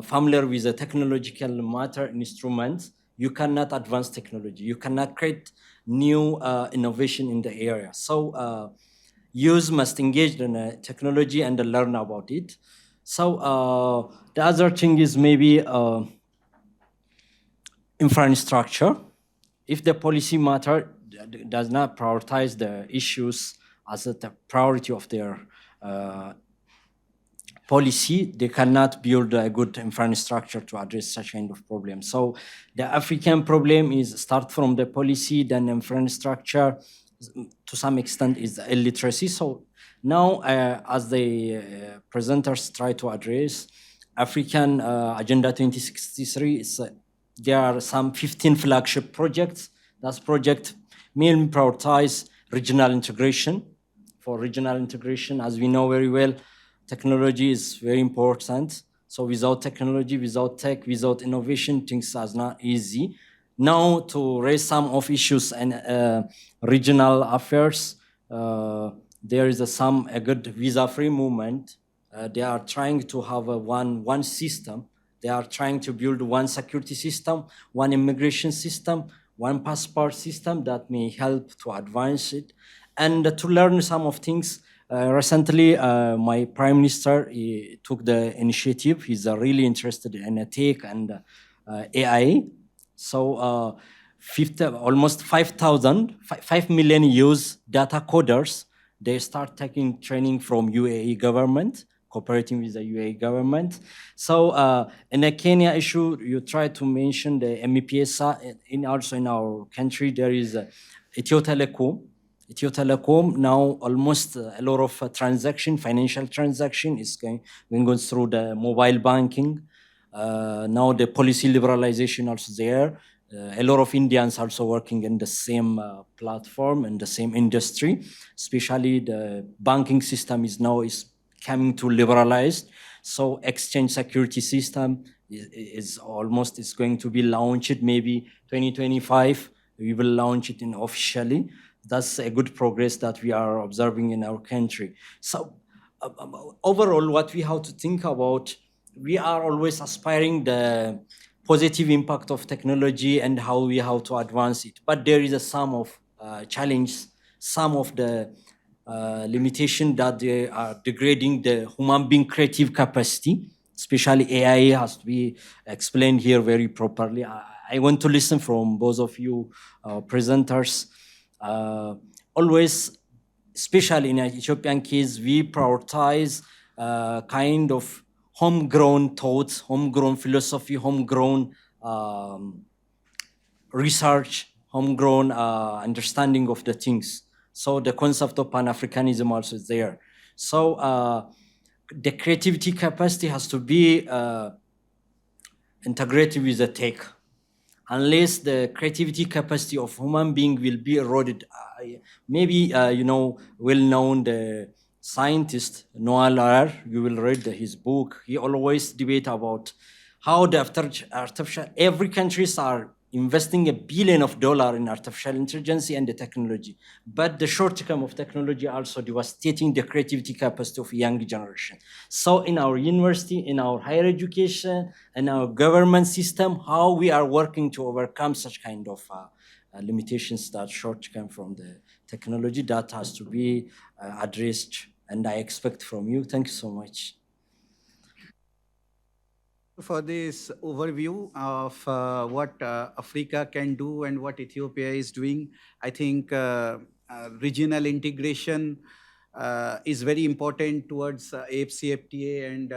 familiar with the technological matter instrument, you cannot advance technology. You cannot create new innovation in the area. So youth must engage in technology and learn about it. So the other thing is maybe infrastructure. If the policy matter does not prioritize the issues as the priority of their policy, they cannot build a good infrastructure to address such kind of problem. So the African problem is start from the policy, then infrastructure, to some extent is the illiteracy. So now, as the presenters try to address, African Agenda 2063, there are some 15 flagship projects. That project mainly prioritize regional integration. For regional integration, as we know very well, technology is very important. So without technology, without tech, without innovation, things are not easy. Now, to raise some of issues and regional affairs, there is a good visa-free movement. They are trying to have one system. They are trying to build one security system, one immigration system, one passport system that may help to advance it. And to learn some of things, recently my Prime Minister, he took the initiative. He's really interested in tech and AI. So almost 5 million youth data coders, they start taking training from UAE government, cooperating with the UAE government. So in a Kenya issue, you try to mention the MEPSA. Also in our country, there is Ethio Telecom. Ethio Telecom now almost a lot of financial transaction is going through the mobile banking. Now the policy liberalization also there. A lot of Indians also working in the same platform and the same industry. Especially the banking system is coming to liberalized. So exchange security system is going to be launched maybe 2025. We will launch it officially. That's a good progress that we are observing in our country. So overall, what we have to think about, we are always aspiring the positive impact of technology and how we have to advance it. But there is some of challenges, some of the limitation that they are degrading the human being creative capacity, especially AI has to be explained here very properly. I want to listen from both of you presenters. Always, especially in an Ethiopian case, we prioritize kind of homegrown thoughts, homegrown philosophy, homegrown research, homegrown understanding of the things. So the concept of Pan-Africanism also is there. So the creativity capacity has to be integrated with the tech. Unless the creativity capacity of human being will be eroded. Maybe, well-known the scientist, Noah Lar, you will read his book. He always debate about how the every countries are investing $1 billion in artificial intelligence and the technology. But the shortcoming of technology also devastating the creativity capacity of young generation. So in our university, in our higher education, in our government system, how we are working to overcome such kind of limitations that shortcome from the technology, that has to be addressed. And I expect from you. Thank you so much. For this overview of what Africa can do and what Ethiopia is doing. I think regional integration is very important towards AFCFTA and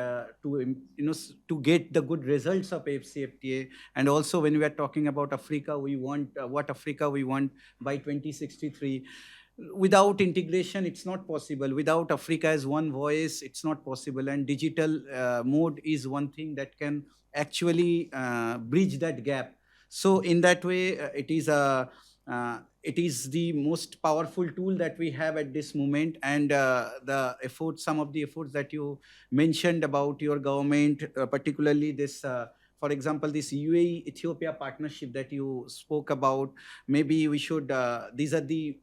to get the good results of AFCFTA. And also when we are talking about Africa, we want what Africa we want by 2063. without integration, it's not possible. Without Africa as one voice, it's not possible. And digital mode is one thing that can actually bridge that gap. So in that way, it is the most powerful tool that we have at this moment. And some of the efforts that you mentioned about your government, particularly this. For example, this UAE Ethiopia partnership that you spoke about, maybe we should, these are the,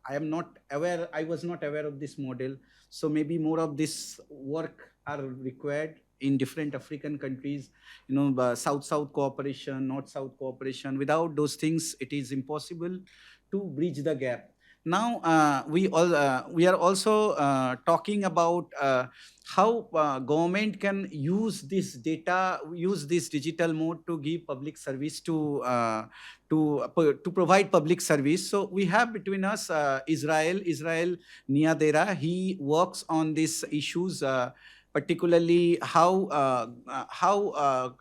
I was not aware of this model. So maybe more of this work are required in different African countries, South-South cooperation, North-South cooperation. Without those things, it is impossible to bridge the gap. Now, we are also talking about how government can use this data, use this digital mode to give public service to provide public service. So we have between us Israel Niadera. He works on these issues, particularly how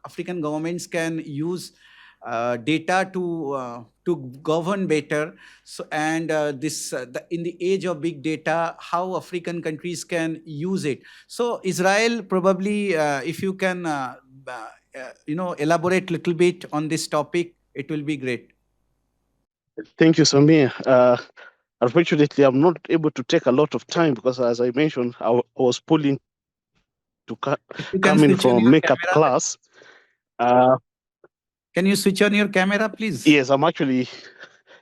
African governments can use data to govern better. So, and in the age of big data, how African countries can use it. So Israel, probably, if you can, elaborate a little bit on this topic, it will be great. Thank you, Samir. Unfortunately, I'm not able to take a lot of time because, as I mentioned, I was pulling to come in from makeup class. Can you switch on your camera, please? Yes, I'm actually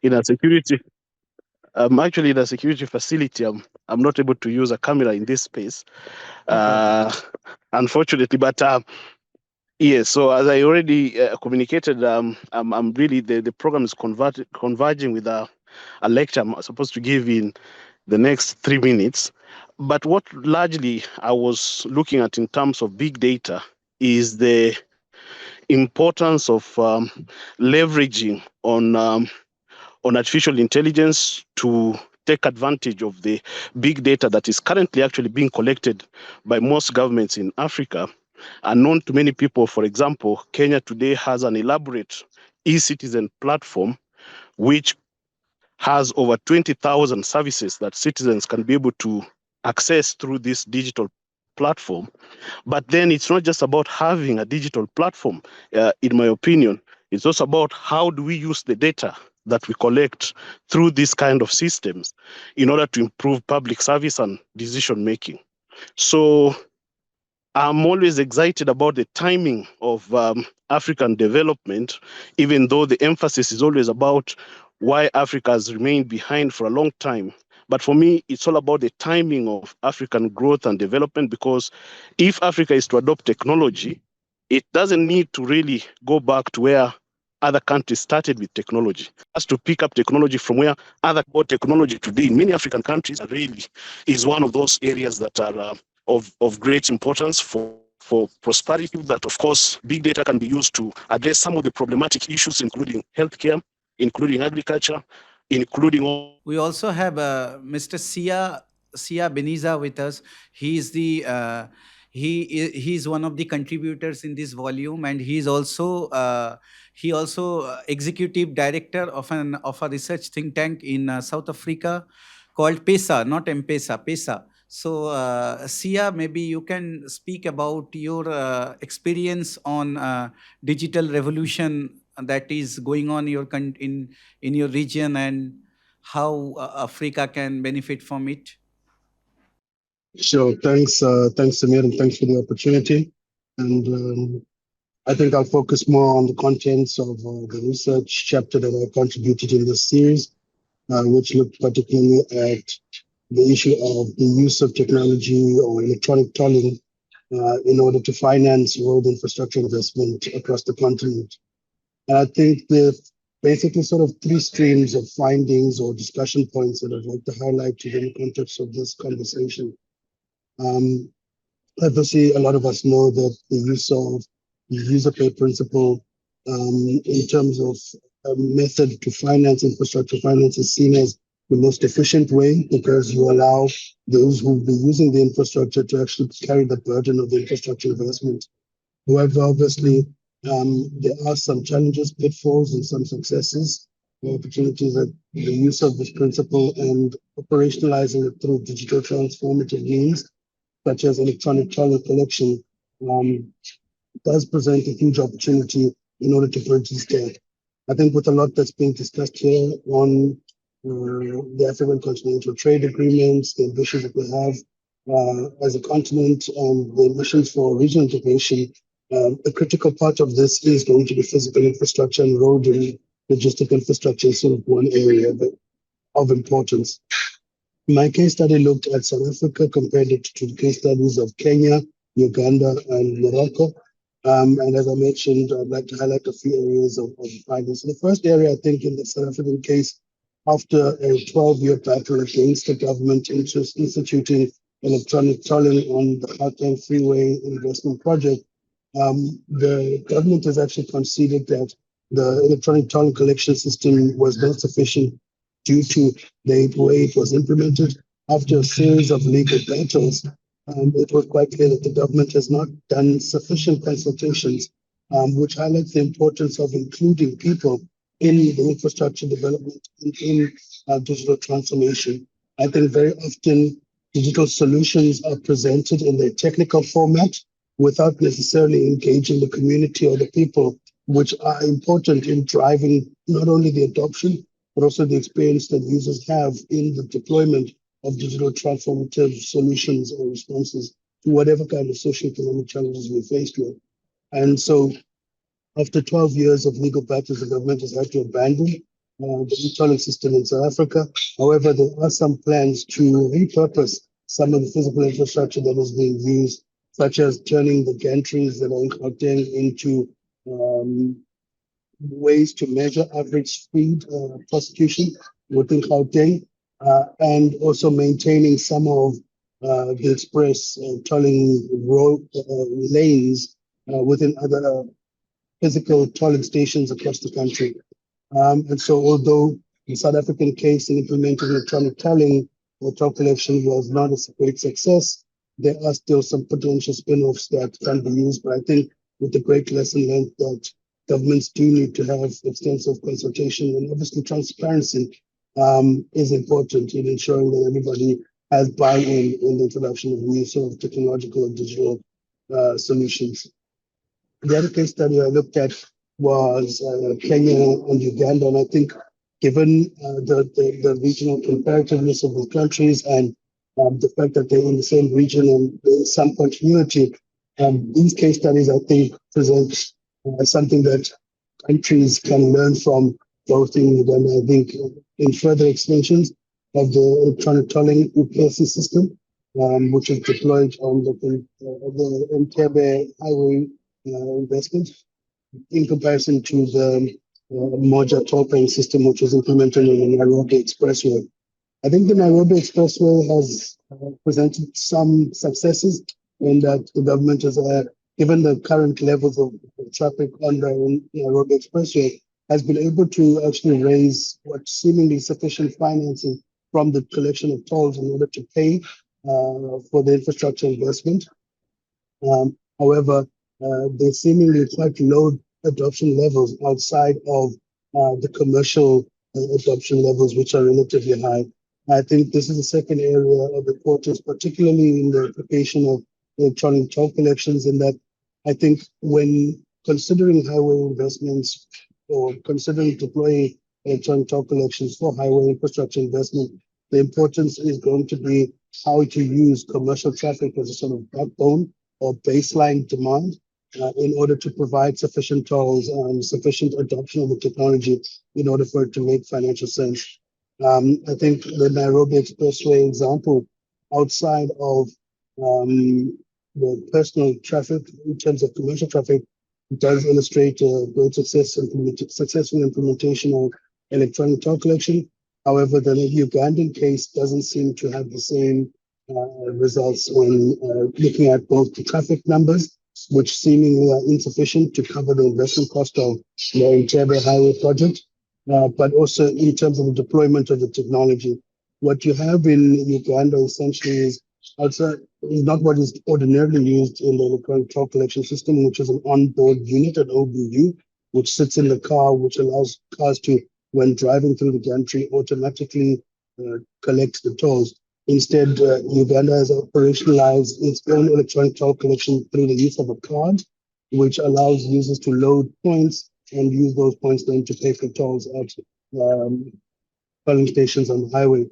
in a security. I'm actually in a security facility. I'm not able to use a camera in this space, unfortunately. But yes, so as I already communicated, I'm really the program is converging with a lecture I'm supposed to give in the next 3 minutes. But what largely I was looking at in terms of big data is the importance of leveraging on artificial intelligence to take advantage of the big data that is currently actually being collected by most governments in Africa. Unknown to many people, for example, Kenya today has an elaborate e-citizen platform which has over 20,000 services that citizens can be able to access through this digital platform. But then it's not just about having a digital platform, in my opinion. It's also about how do we use the data that we collect through these kind of systems in order to improve public service and decision making. So I'm always excited about the timing of African development, even though the emphasis is always about why Africa has remained behind for a long time. But for me, it's all about the timing of African growth and development, because if Africa is to adopt technology, it doesn't need to really go back to where other countries started with technology. It has to pick up technology from where other got technology today. In many African countries, really is one of those areas that are of great importance for prosperity, that of course big data can be used to address some of the problematic issues, including healthcare, including agriculture, including all. We also have Mr. Sia Beniza with us. He's the he's one of the contributors in this volume, and he's also executive director of a research think tank in South Africa called PESA, not M-Pesa, PESA. So Sia, maybe you can speak about your experience on digital revolution that is going on in your region, and how Africa can benefit from it. Sure. Thanks, Samir, and thanks for the opportunity. And I think I'll focus more on the contents of the research chapter that I contributed in this series, which looked particularly at the issue of the use of technology or electronic tolling in order to finance road infrastructure investment across the continent. And I think the basically sort of 3 streams of findings or discussion points that I'd like to highlight in the context of this conversation. Obviously, a lot of us know that the use of the user pay principle in terms of a method to finance infrastructure finance is seen as the most efficient way, because you allow those who will be using the infrastructure to actually carry the burden of the infrastructure investment. However, obviously, there are some challenges, pitfalls, and some successes. opportunities at the use of this principle and operationalizing it through digital transformative means, such as electronic tolling collection, um, does present a huge opportunity in order to bridge this gap. I think with a lot that's being discussed here on the African Continental Trade Agreements, the ambitions that we have as a continent, and the ambitions for regional integration, a critical part of this is going to be physical infrastructure and road and logistic infrastructure is sort of one area of importance. My case study looked at South Africa, compared it to the case studies of Kenya, Uganda, and Morocco. And as I mentioned, I'd like to highlight a few areas of findings. So the first area, I think, in the South African case, after a 12-year battle against the government instituting electronic tolling on the Gauteng Freeway investment project, the government has actually conceded that the electronic toll collection system was not sufficient due to the way it was implemented. After a series of legal battles, it was quite clear that the government has not done sufficient consultations, which highlights the importance of including people in the infrastructure development and in digital transformation. I think very often digital solutions are presented in their technical format without necessarily engaging the community or the people, which are important in driving not only the adoption, but also the experience that users have in the deployment of digital transformative solutions or responses to whatever kind of socioeconomic challenges we're faced with. And so after 12 years of legal battles, the government has had to abandon the e-tolling system in South Africa. However, there are some plans to repurpose some of the physical infrastructure that is being used, such as turning the gantries that are in Gauteng into ways to measure average speed prosecution within Gauteng, and also maintaining some of the express tolling road lanes within other physical tolling stations across the country. And so although the South African case in implementing electronic tolling or toll collection was not a great success, there are still some potential spin-offs that can be used. But I think with the great lesson learned that governments do need to have extensive consultation, and obviously transparency is important in ensuring that everybody has buy-in in the introduction of new sort of technological and digital solutions. The other case study I looked at was Kenya and Uganda, and I think given the regional comparativeness of the countries and the fact that they're in the same region and there's some continuity, these case studies, I think, present something that countries can learn from, both in Uganda, I think, in further extensions of the electronic tolling UPSC system, which is deployed on the Entebbe highway investment, in comparison to the Moja toll paying system, which was implemented in the Nairobi Expressway. I think the Nairobi Expressway has presented some successes in that the government has, given the current levels of traffic on the Nairobi Expressway, has been able to actually raise what seemingly sufficient financing from the collection of tolls in order to pay for the infrastructure investment. However, there's seemingly quite low adoption levels outside of the commercial adoption levels, which are relatively high. I think this is the second area of importance, particularly in the application of electronic toll collections, in that I think when considering highway investments or considering deploying electronic toll collections for highway infrastructure investment, the importance is going to be how to use commercial traffic as a sort of backbone or baseline demand in order to provide sufficient tolls and sufficient adoption of the technology in order for it to make financial sense. I think the Nairobi Expressway example, outside of the personal traffic, in terms of commercial traffic, does illustrate a great successful implementation of electronic toll collection. However, the Ugandan case doesn't seem to have the same results when looking at both the traffic numbers, which seemingly are insufficient to cover the investment cost of the Entebbe highway project, but also in terms of the deployment of the technology. What you have in Uganda essentially is not what is ordinarily used in the electronic toll collection system, which is an onboard unit, an OBU, which sits in the car, which allows cars to when driving through the country, automatically collect the tolls. Instead, Uganda has operationalized its own electronic toll collection through the use of a card, which allows users to load points and use those points then to pay for tolls at polling stations on the highway.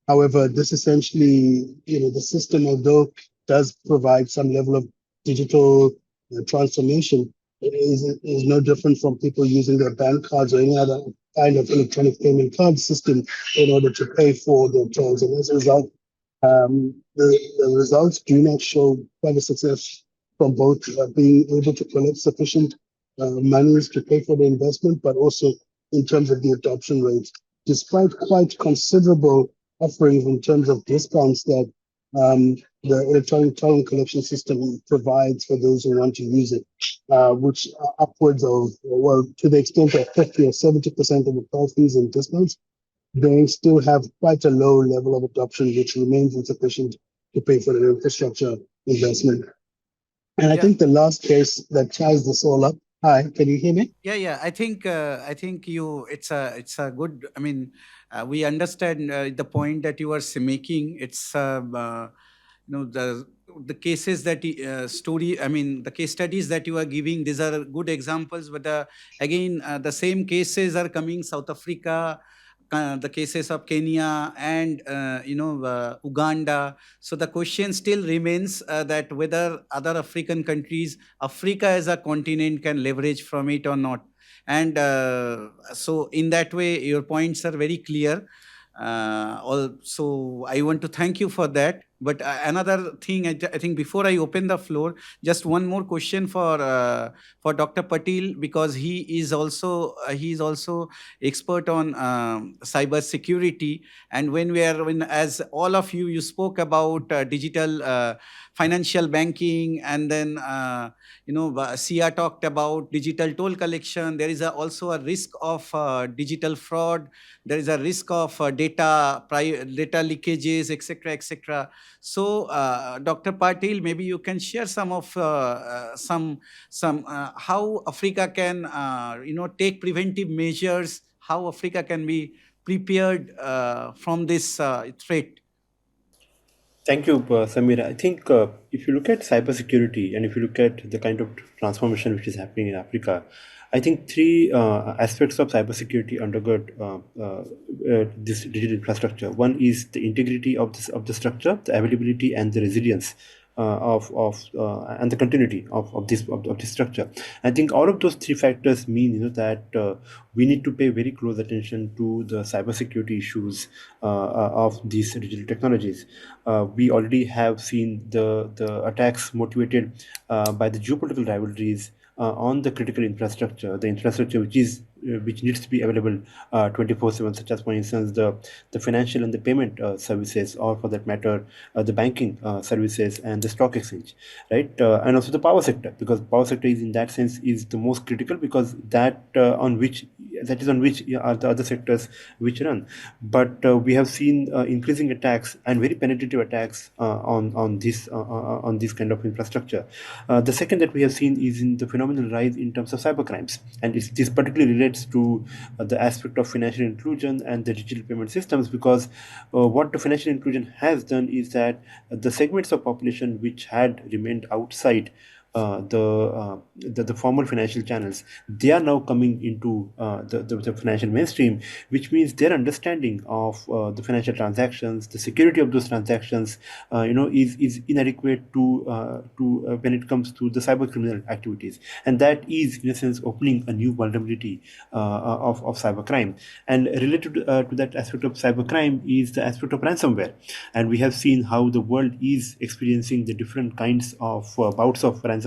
However, this essentially, the system, although does provide some level of digital transformation, is no different from people using their bank cards or any other kind of electronic payment card system in order to pay for their tolls. And as a result, the results do not show quite a success from both being able to collect sufficient monies to pay for the investment, but also in terms of the adoption rates, despite quite considerable offerings in terms of discounts that the electronic toll collection system provides for those who want to use it, which are upwards of, well, to the extent of 50 or 70% of the toll fees and discounts, they still have quite a low level of adoption, which remains insufficient to pay for the infrastructure investment. And I think the last case that ties this all up. Hi, can you hear me? Yeah. I think you. It's a good. I mean, we understand the point that you are making. It's the cases that the case studies that you are giving. These are good examples. But again, the same cases are coming. South Africa, the cases of Kenya and Uganda. So the question still remains that whether other African countries, Africa as a continent, can leverage from it or not. And so in that way, your points are very clear. Also, I want to thank you for that. But another thing, I think before I open the floor, just one more question for Dr. Patil, because he is also expert on cyber security. And as all of you spoke about digital financial banking, and then Sia talked about digital toll collection. There is also a risk of digital fraud. There is a risk of data leakages, etc., etc. So, Dr. Patil, maybe you can share some of how Africa can take preventive measures, how Africa can be prepared from this threat. Thank you, Samir. I think if you look at cybersecurity and if you look at the kind of transformation which is happening in Africa, I think three aspects of cybersecurity undergird this digital infrastructure. One is the integrity of the structure, the availability and the resilience and the continuity of this structure. I think all of those three factors mean that we need to pay very close attention to the cybersecurity issues of these digital technologies. We already have seen the attacks motivated by the geopolitical rivalries on the critical infrastructure, the infrastructure which needs to be available 24/7, such as, for instance, the financial and the payment services, or for that matter, the banking services and the stock exchange, right? And also the power sector, because power sector is in that sense is the most critical, because that is on which are the other sectors which run. But we have seen increasing attacks and very penetrative attacks on this kind of infrastructure. The second that we have seen is in the phenomenal rise in terms of cyber crimes, and this particularly relates to the aspect of financial inclusion and the digital payment systems, because what the financial inclusion has done is that the segments of population which had remained outside the formal financial channels, they are now coming into the financial mainstream, which means their understanding of the financial transactions, the security of those transactions, is inadequate to when it comes to the cyber criminal activities, and that is in a sense opening a new vulnerability of cyber crime. And related to that aspect of cyber crime is the aspect of ransomware, and we have seen how the world is experiencing the different kinds of bouts of ransomware.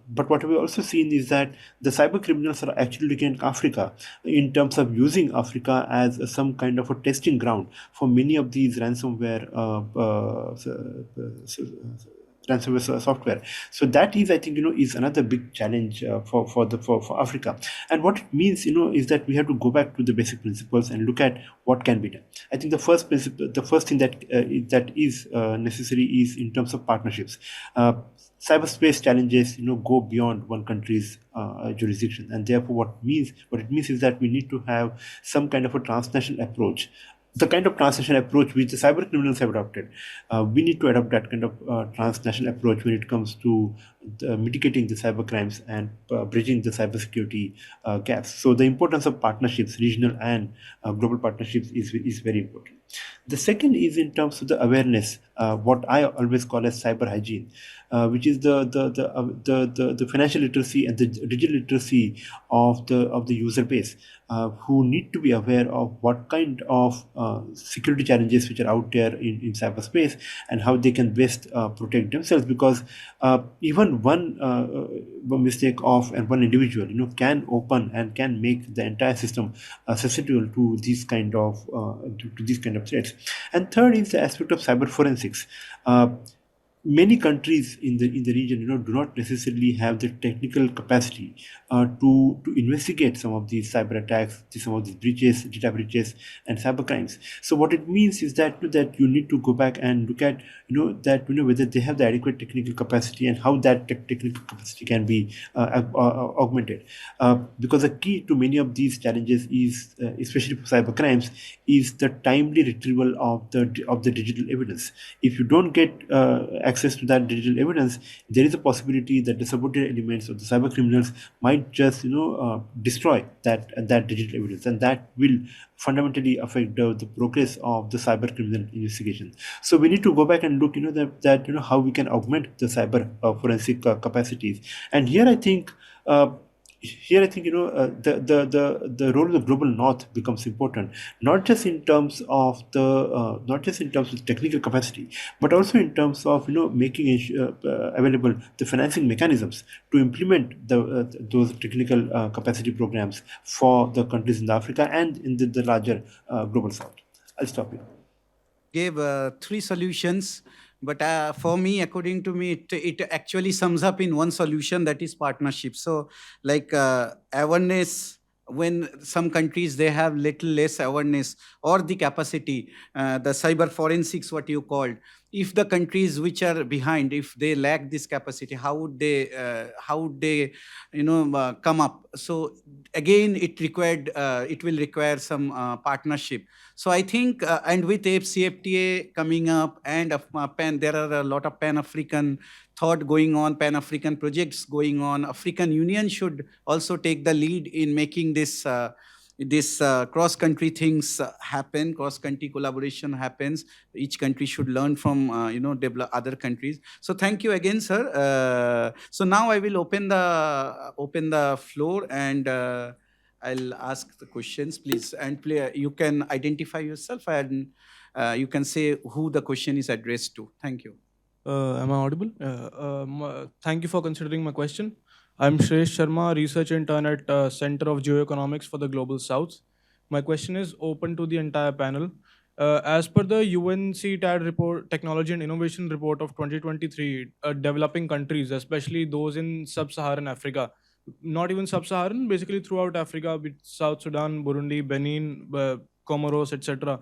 But what we've also seen is that the cyber criminals are actually looking at Africa in terms of using Africa as some kind of a testing ground for many of these ransomware software. So that is, I think, is another big challenge for Africa. And what it means, is that we have to go back to the basic principles and look at what can be done. I think the first thing that is necessary is in terms of partnerships. cyberspace challenges, go beyond one country's jurisdiction, and therefore what it means is that we need to have some kind of a transnational approach, the kind of transnational approach which the cyber criminals have adopted. We need to adopt that kind of transnational approach when it comes to mitigating the cyber crimes and bridging the cybersecurity gaps. So the importance of partnerships, regional and global partnerships, is very important. The second is in terms of the awareness, what I always call as cyber hygiene, which is the financial literacy and the digital literacy of the user base, who need to be aware of what kind of security challenges which are out there in cyberspace, and how they can best protect themselves, because even one mistake of and one individual can open and can make the entire system susceptible to these kind of threats. And third is the aspect of cyber forensics. Many countries in the region do not necessarily have the technical capacity to investigate some of these cyber attacks, some of these breaches, data breaches, and cyber crimes. So what it means is that you need to go back and look at whether they have the adequate technical capacity, and how that technical capacity can be augmented. Because the key to many of these challenges is, especially for cyber crimes, is the timely retrieval of the digital evidence. If you don't get access to that digital evidence, there is a possibility that the subordinate elements of the cyber criminals might just destroy that digital evidence, and that will fundamentally affect the progress of the cyber criminal investigation. So we need to go back and look how we can augment the cyber forensic capacities. And here I think the role of the global north becomes important, not just in terms of technical capacity, but also in terms of making available the financing mechanisms to implement those technical capacity programs for the countries in Africa and in the larger global south. I'll stop here. Gave three solutions, but for me, according to me, it actually sums up in one solution, that is partnership. So like awareness, when some countries they have little less awareness or the capacity, the cyber forensics, what you called, if the countries which are behind, if they lack this capacity, how would they come up? So again, it will require some partnership. So I think, and with CFTA coming up, and there are a lot of Pan-African thought going on, Pan-African projects going on. African Union should also take the lead in making this cross-country things happen, cross-country collaboration happens. Each country should learn from, develop other countries. So thank you again, sir. So now I will open the floor, and I'll ask the questions, please. And you can identify yourself, and you can say who the question is addressed to. Thank you. Am I audible? Thank you for considering my question. I'm Shresh Sharma, research intern at Center of Geoeconomics for the Global South. My question is open to the entire panel. As per the UNCTAD report, Technology and Innovation Report of 2023, developing countries, especially those in sub-Saharan Africa, not even sub-Saharan, basically throughout Africa, with South Sudan, Burundi, Benin, Comoros, etc.,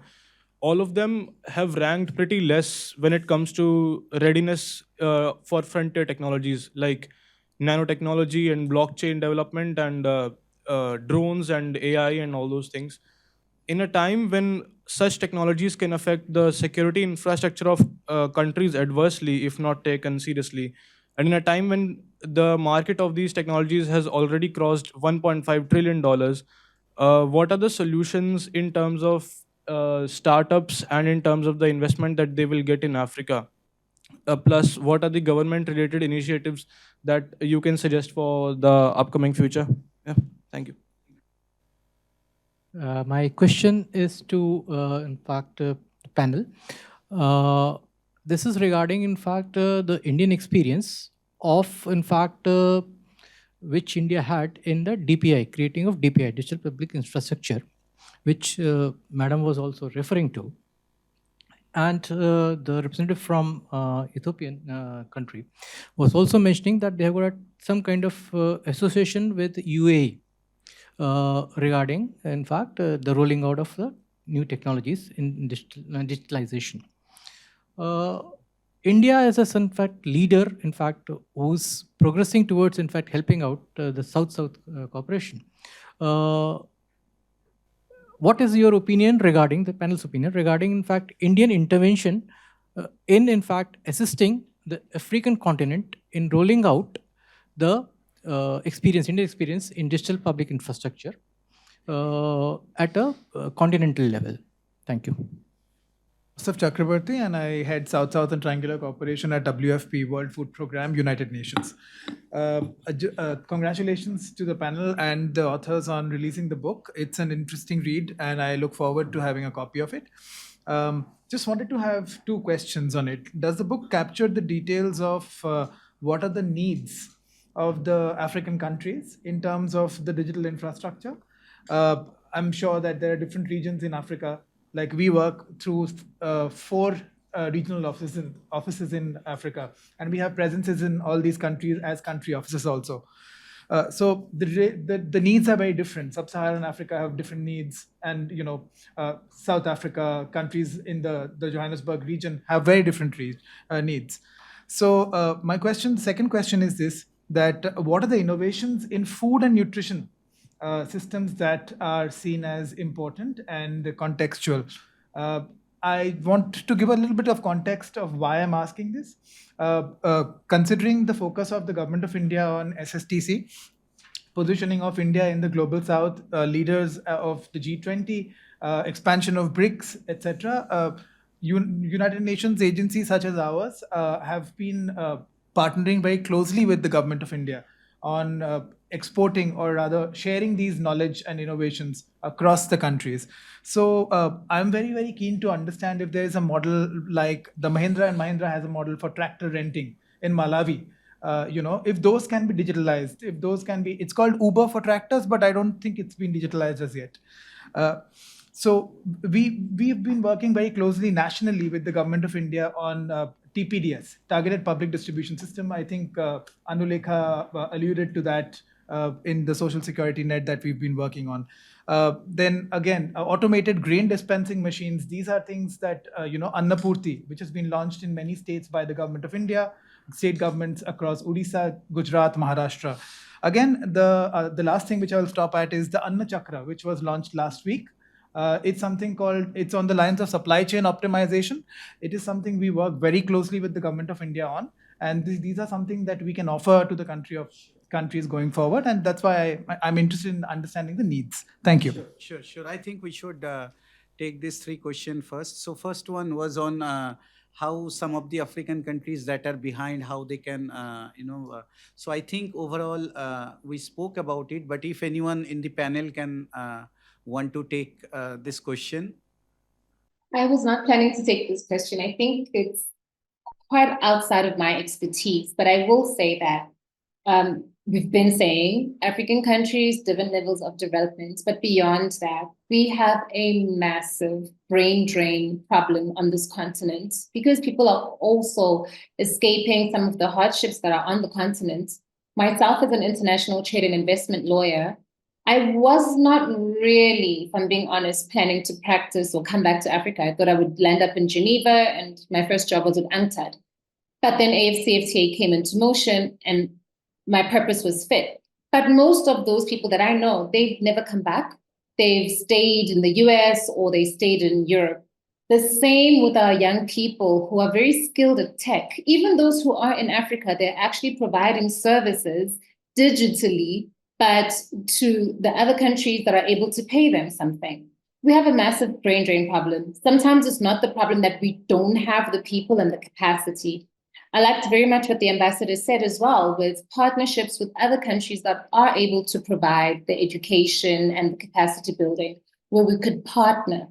all of them have ranked pretty less when it comes to readiness for frontier technologies like nanotechnology and blockchain development and drones and AI and all those things. In a time when such technologies can affect the security infrastructure of countries adversely if not taken seriously, and in a time when the market of these technologies has already crossed $1.5 trillion, what are the solutions in terms of startups and in terms of the investment that they will get in Africa? Plus, what are the government-related initiatives that you can suggest for the upcoming future? Yeah, thank you. My question is to, in fact, panel. This is regarding, in fact, the Indian experience of, in fact, which India had in the DPI, creating of DPI, Digital Public Infrastructure, which Madam was also referring to. And the representative from Ethiopian country was also mentioning that they have got some kind of association with UAE regarding, in fact, the rolling out of the new technologies in digitalization. India is a in fact leader, in fact, who's progressing towards, in fact, helping out the South-South cooperation. What is your opinion regarding, the panel's opinion regarding, in fact, Indian intervention in fact, assisting the African continent in rolling out the Indian experience in digital public infrastructure at a continental level? Thank you. Joseph Chakrabarty, and I head South-South and Triangular Cooperation at WFP, World Food Programme, United Nations. Congratulations to the panel and the authors on releasing the book. It's an interesting read, and I look forward to having a copy of it. Just wanted to have two questions on it. Does the book capture the details of what are the needs of the African countries in terms of the digital infrastructure? I'm sure that there are different regions in Africa. Like we work through 4 regional offices in Africa, and we have presences in all these countries as country offices also. So the needs are very different. Sub-Saharan Africa have different needs, and South Africa, countries in the Johannesburg region have very different needs. So my second question is this: that what are the innovations in food and nutrition systems that are seen as important and contextual? I want to give a little bit of context of why I'm asking this. Considering the focus of the Government of India on SSTC, positioning of India in the Global South, leaders of the G20, expansion of BRICS, etc., United Nations agencies such as ours have been partnering very closely with the Government of India on exporting, or rather sharing, these knowledge and innovations across the countries. So I'm very, very keen to understand if there is a model like the Mahindra & Mahindra has a model for tractor renting in Malawi. If those can be digitalized, if those can be, it's called Uber for tractors, but I don't think it's been digitalized as yet. So we've been working very closely nationally with the Government of India on TPDS, Targeted Public Distribution System. I think Anulekha alluded to that in the social security net that we've been working on. Then again, automated grain dispensing machines. These are things that, Annapurti, which has been launched in many states by the Government of India, state governments across Odisha, Gujarat, Maharashtra. Again, the last thing which I will stop at is the Anna Chakra, which was launched last week. It's something called, it's on the lines of supply chain optimization. It is something we work very closely with the Government of India on. And these are something that we can offer to the countries going forward. And that's why I'm interested in understanding the needs. Thank you. Sure. I think we should take these 3 questions first. So first one was on how some of the African countries that are behind, how they can, so I think overall we spoke about it, but if anyone in the panel can want to take this question. I was not planning to take this question. I think it's quite outside of my expertise, but I will say that we've been saying African countries, different levels of development, but beyond that, we have a massive brain drain problem on this continent because people are also escaping some of the hardships that are on the continent. Myself, as an international trade and investment lawyer, I was not really, if I'm being honest, planning to practice or come back to Africa. I thought I would land up in Geneva, and my first job was with UNCTAD. But then AFCFTA came into motion, and my purpose was fit. But most of those people that I know, they've never come back. They've stayed in the US or they stayed in Europe. The same with our young people who are very skilled at tech. Even those who are in Africa, they're actually providing services digitally, but to the other countries that are able to pay them something. We have a massive brain drain problem. Sometimes it's not the problem that we don't have the people and the capacity. I liked very much what the ambassador said as well, with partnerships with other countries that are able to provide the education and the capacity building, where we could partner.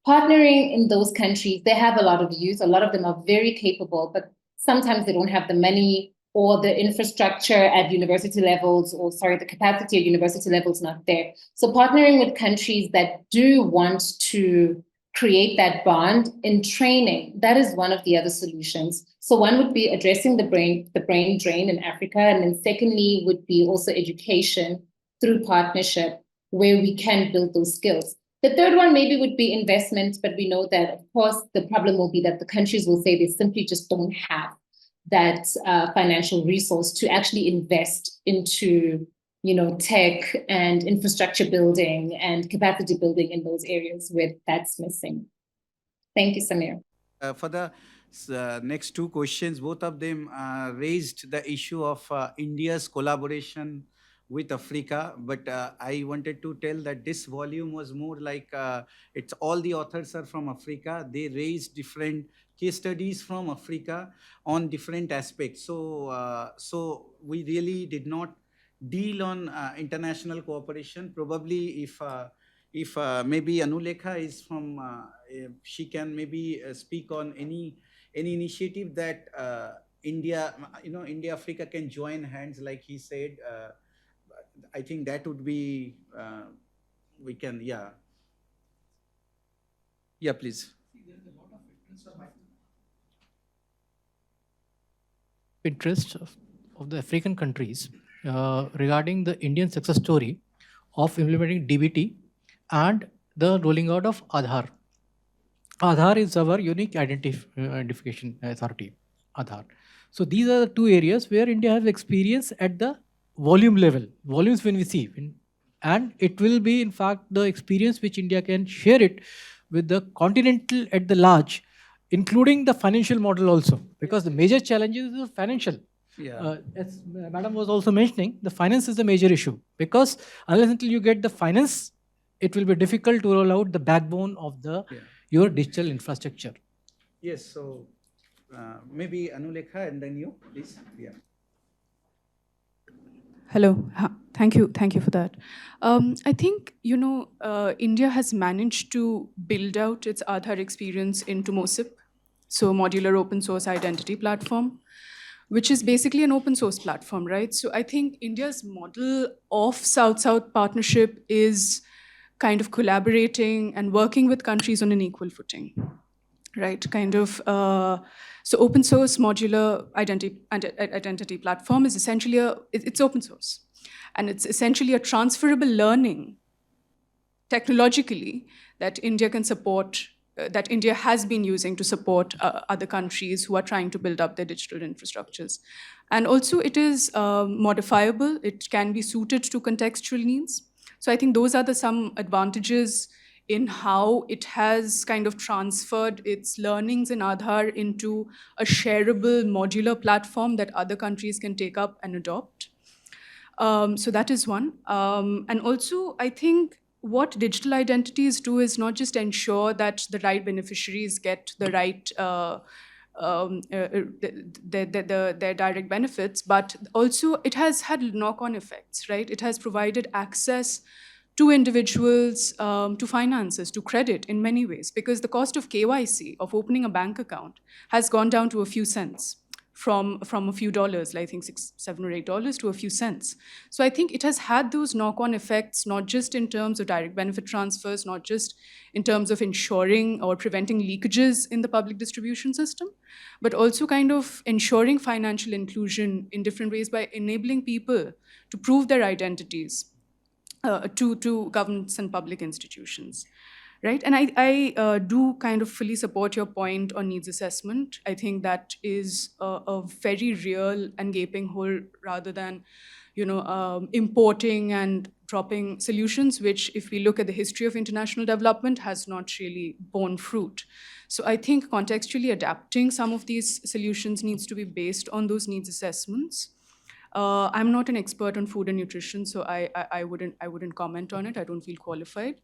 Partnering in those countries, they have a lot of youth. A lot of them are very capable, but sometimes they don't have the money or the infrastructure at university levels, the capacity at university levels not there. So partnering with countries that do want to create that bond in training, that is one of the other solutions. So one would be addressing the brain drain in Africa, and then secondly would be also education through partnership, where we can build those skills. The third one maybe would be investment, but we know that, of course, the problem will be that the countries will say they simply just don't have that financial resource to actually invest into, tech and infrastructure building and capacity building in those areas where that's missing. Thank you, Samir. For the next two questions, both of them raised the issue of India's collaboration with Africa. But I wanted to tell that this volume was more like it's all the authors are from Africa. They raised different case studies from Africa on different aspects. So we really did not deal on international cooperation. Probably if maybe Anulekha is from, she can maybe speak on any initiative that India, India Africa can join hands, like he said. I think that would be we can, yeah, please. Interest of the African countries regarding the Indian success story of implementing DBT and the rolling out of Aadhaar. Aadhaar is our unique identification authority, Aadhaar. So these are the two areas where India has experience at the volume level, volumes when we see. And it will be, in fact, the experience which India can share it with the continental at the large, including the financial model also, because the major challenge is the financial. Yeah. As Madam was also mentioning, the finance is the major issue, because unless until you get the finance, it will be difficult to roll out the backbone of the your digital infrastructure. Yes, so maybe Anulekha and then you, please. Yeah. Hello. Thank you for that. I think, India has managed to build out its Aadhaar experience into MOSIP, so Modular Open Source Identity Platform, which is basically an open source platform, right? So I think India's model of South-South partnership is kind of collaborating and working with countries on an equal footing, right? So open source modular identity platform is essentially it's open source. And it's essentially a transferable learning technologically that India can support, that India has been using to support other countries who are trying to build up their digital infrastructures. And also it is modifiable. It can be suited to contextual needs. So I think those are some advantages in how it has kind of transferred its learnings in Aadhaar into a shareable modular platform that other countries can take up and adopt. So that is one. And also, I think what digital identities do is not just ensure that the right beneficiaries get the right their direct benefits, but also it has had knock-on effects, right? It has provided access to individuals, to finances, to credit in many ways, because the cost of KYC, of opening a bank account, has gone down to a few cents from a few dollars, I think $6, $7, or $8 to a few cents. So I think it has had those knock-on effects, not just in terms of direct benefit transfers, not just in terms of ensuring or preventing leakages in the public distribution system, but also kind of ensuring financial inclusion in different ways by enabling people to prove their identities to governments and public institutions, right? And I do kind of fully support your point on needs assessment. I think that is a very real and gaping hole, rather than, importing and dropping solutions, which, if we look at the history of international development, has not really borne fruit. So I think contextually adapting some of these solutions needs to be based on those needs assessments. I'm not an expert on food and nutrition, so I wouldn't comment on it. I don't feel qualified.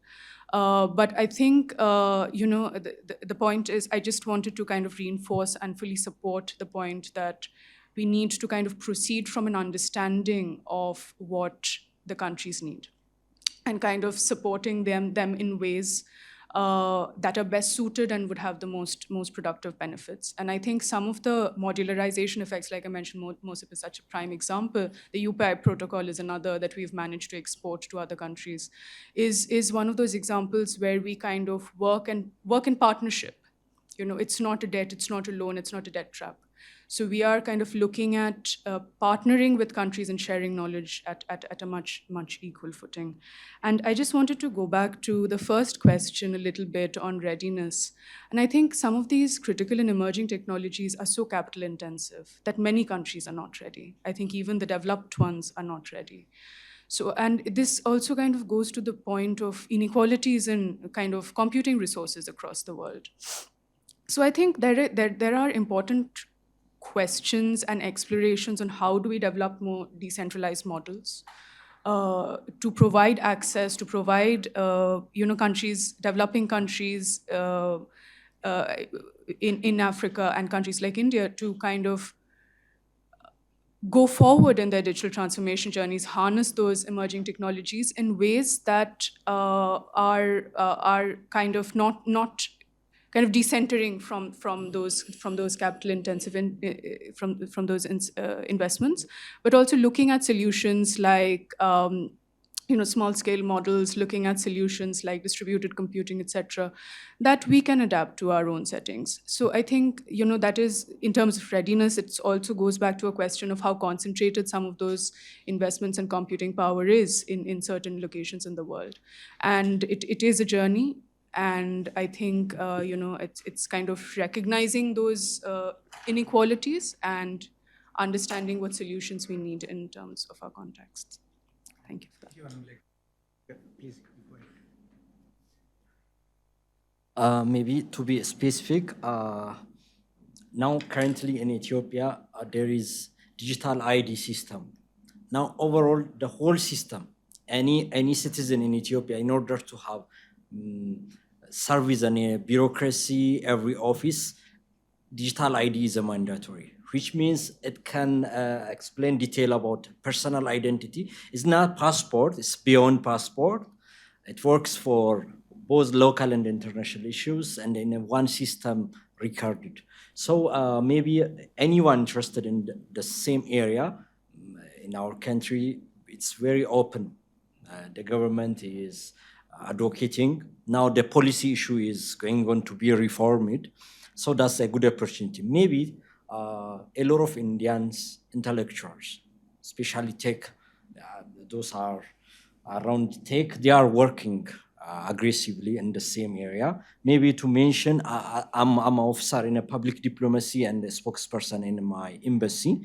But I think the point is, I just wanted to kind of reinforce and fully support the point that we need to kind of proceed from an understanding of what the countries need, and kind of supporting them in ways that are best suited and would have the most productive benefits. And I think some of the modularization effects, like I mentioned, MOSIP is such a prime example. The UPI protocol is another that we've managed to export to other countries, is one of those examples where we kind of work in partnership. It's not a debt, it's not a loan, it's not a debt trap. So we are kind of looking at partnering with countries and sharing knowledge at a much equal footing. And I just wanted to go back to the first question a little bit on readiness. And I think some of these critical and emerging technologies are so capital intensive that many countries are not ready. I think even the developed ones are not ready. So, and this also kind of goes to the point of inequalities in kind of computing resources across the world. So I think there are important questions and explorations on how do we develop more decentralized models to provide access, to provide countries, developing countries in Africa and countries like India to kind of go forward in their digital transformation journeys, harness those emerging technologies in ways that are kind of not kind of decentering from those capital intensive from those investments, but also looking at solutions like small scale models, looking at solutions like distributed computing, etc., that we can adapt to our own settings. So I think that is, in terms of readiness, it also goes back to a question of how concentrated some of those investments and computing power is in certain locations in the world. And it is a journey. And I think it's kind of recognizing those inequalities and understanding what solutions we need in terms of our contexts. Thank you for that. Please. Maybe to be specific, now currently in Ethiopia, there is digital ID system. Now overall, the whole system, any citizen in Ethiopia, in order to have service and a bureaucracy, every office, digital ID is a mandatory, which means it can explain detail about personal identity. It's not passport, it's beyond passport. It works for both local and international issues and in one system recorded. So maybe anyone interested in the same area in our country, it's very open. The government is advocating. Now the policy issue is going on to be reformed. So that's a good opportunity. Maybe a lot of Indians intellectuals, especially tech, those are around tech, they are working aggressively in the same area. Maybe to mention, I'm an officer in a public diplomacy and a spokesperson in my embassy.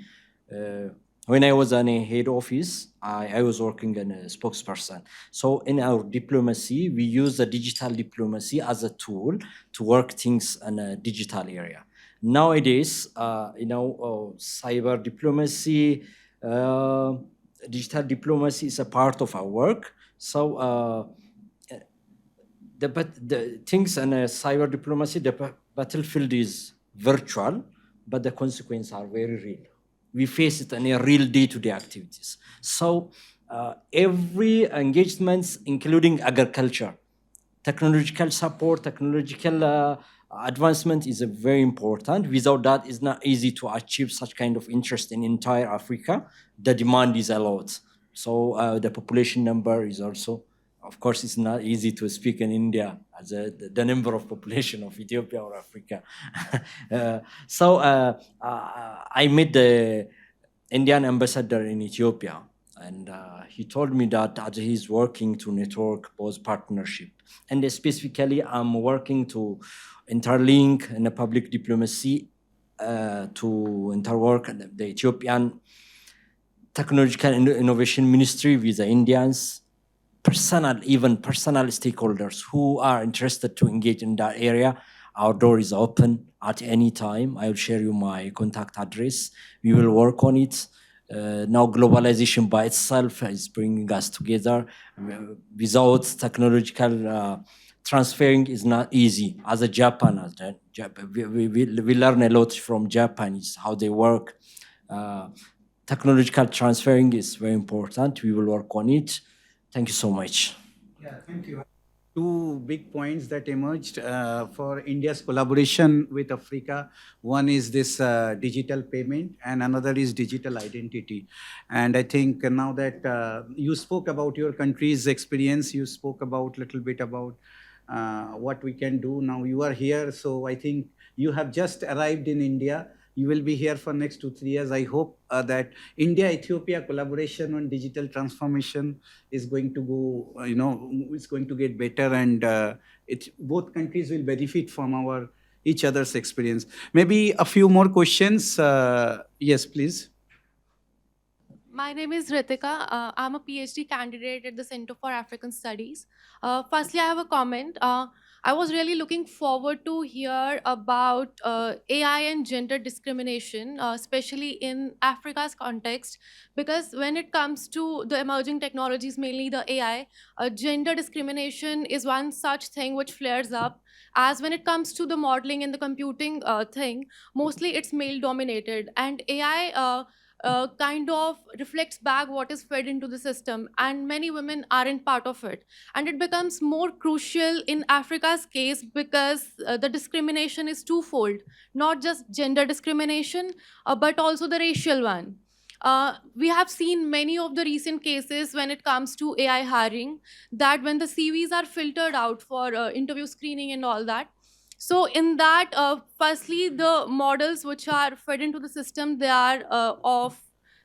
When I was in a head office, I was working as a spokesperson. So in our diplomacy, we use the digital diplomacy as a tool to work things in a digital area. Nowadays, cyber diplomacy, digital diplomacy is a part of our work. So the things in cyber diplomacy, the battlefield is virtual, but the consequences are very real. We face it in a real day-to-day activities. So every engagement, including agriculture, technological support, technological advancement is very important. Without that, it's not easy to achieve such kind of interest in entire Africa. The demand is a lot. So the population number is also, of course, it's not easy to speak in India as the number of population of Ethiopia or Africa. So I met the Indian ambassador in Ethiopia, and he told me that he's working to network both partnership. And specifically, I'm working to interlink in a public diplomacy to interwork the Ethiopian Technological Innovation Ministry with the Indians, even personal stakeholders who are interested to engage in that area. Our door is open at any time. I will share you my contact address. We will work on it. Now globalization by itself is bringing us together. Without technological transferring is not easy. As a Japan, we learn a lot from Japanese, how they work. Technological transferring is very important. We will work on it. Thank you so much. Yeah, thank you. Two big points that emerged for India's collaboration with Africa. One is this digital payment, and another is digital identity. And I think now that you spoke about your country's experience, you spoke about a little bit about what we can do. Now you are here, so I think you have just arrived in India. You will be here for next 2-3 years. I hope that India-Ethiopia collaboration on digital transformation is going to go, it's going to get better, and both countries will benefit from each other's experience. Maybe a few more questions. Yes, please. My name is Ritika. I'm a PhD candidate at the Center for African Studies. Firstly, I have a comment. I was really looking forward to hear about AI and gender discrimination, especially in Africa's context, because when it comes to the emerging technologies, mainly the AI, gender discrimination is one such thing which flares up. As when it comes to the modeling and the computing thing, mostly it's male dominated, and AI kind of reflects back what is fed into the system, and many women aren't part of it. And it becomes more crucial in Africa's case because the discrimination is twofold, not just gender discrimination, but also the racial one. We have seen many of the recent cases when it comes to AI hiring, that when the CVs are filtered out for interview screening and all that, so in that, firstly, the models which are fed into the system, they are of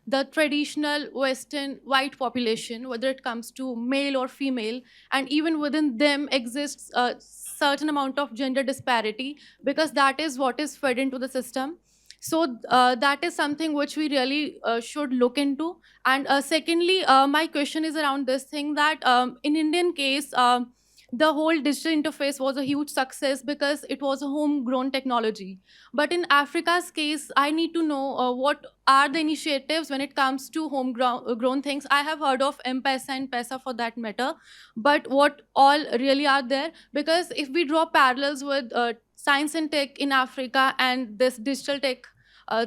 the traditional Western white population, whether it comes to male or female, and even within them exists a certain amount of gender disparity because that is what is fed into the system. So that is something which we really should look into. And secondly, my question is around this thing that in Indian case, the whole digital interface was a huge success because it was a homegrown technology. But in Africa's case, I need to know what are the initiatives when it comes to homegrown things. I have heard of M-Pesa and Pesa for that matter, but what all really are there? Because if we draw parallels with science and tech in Africa and this digital tech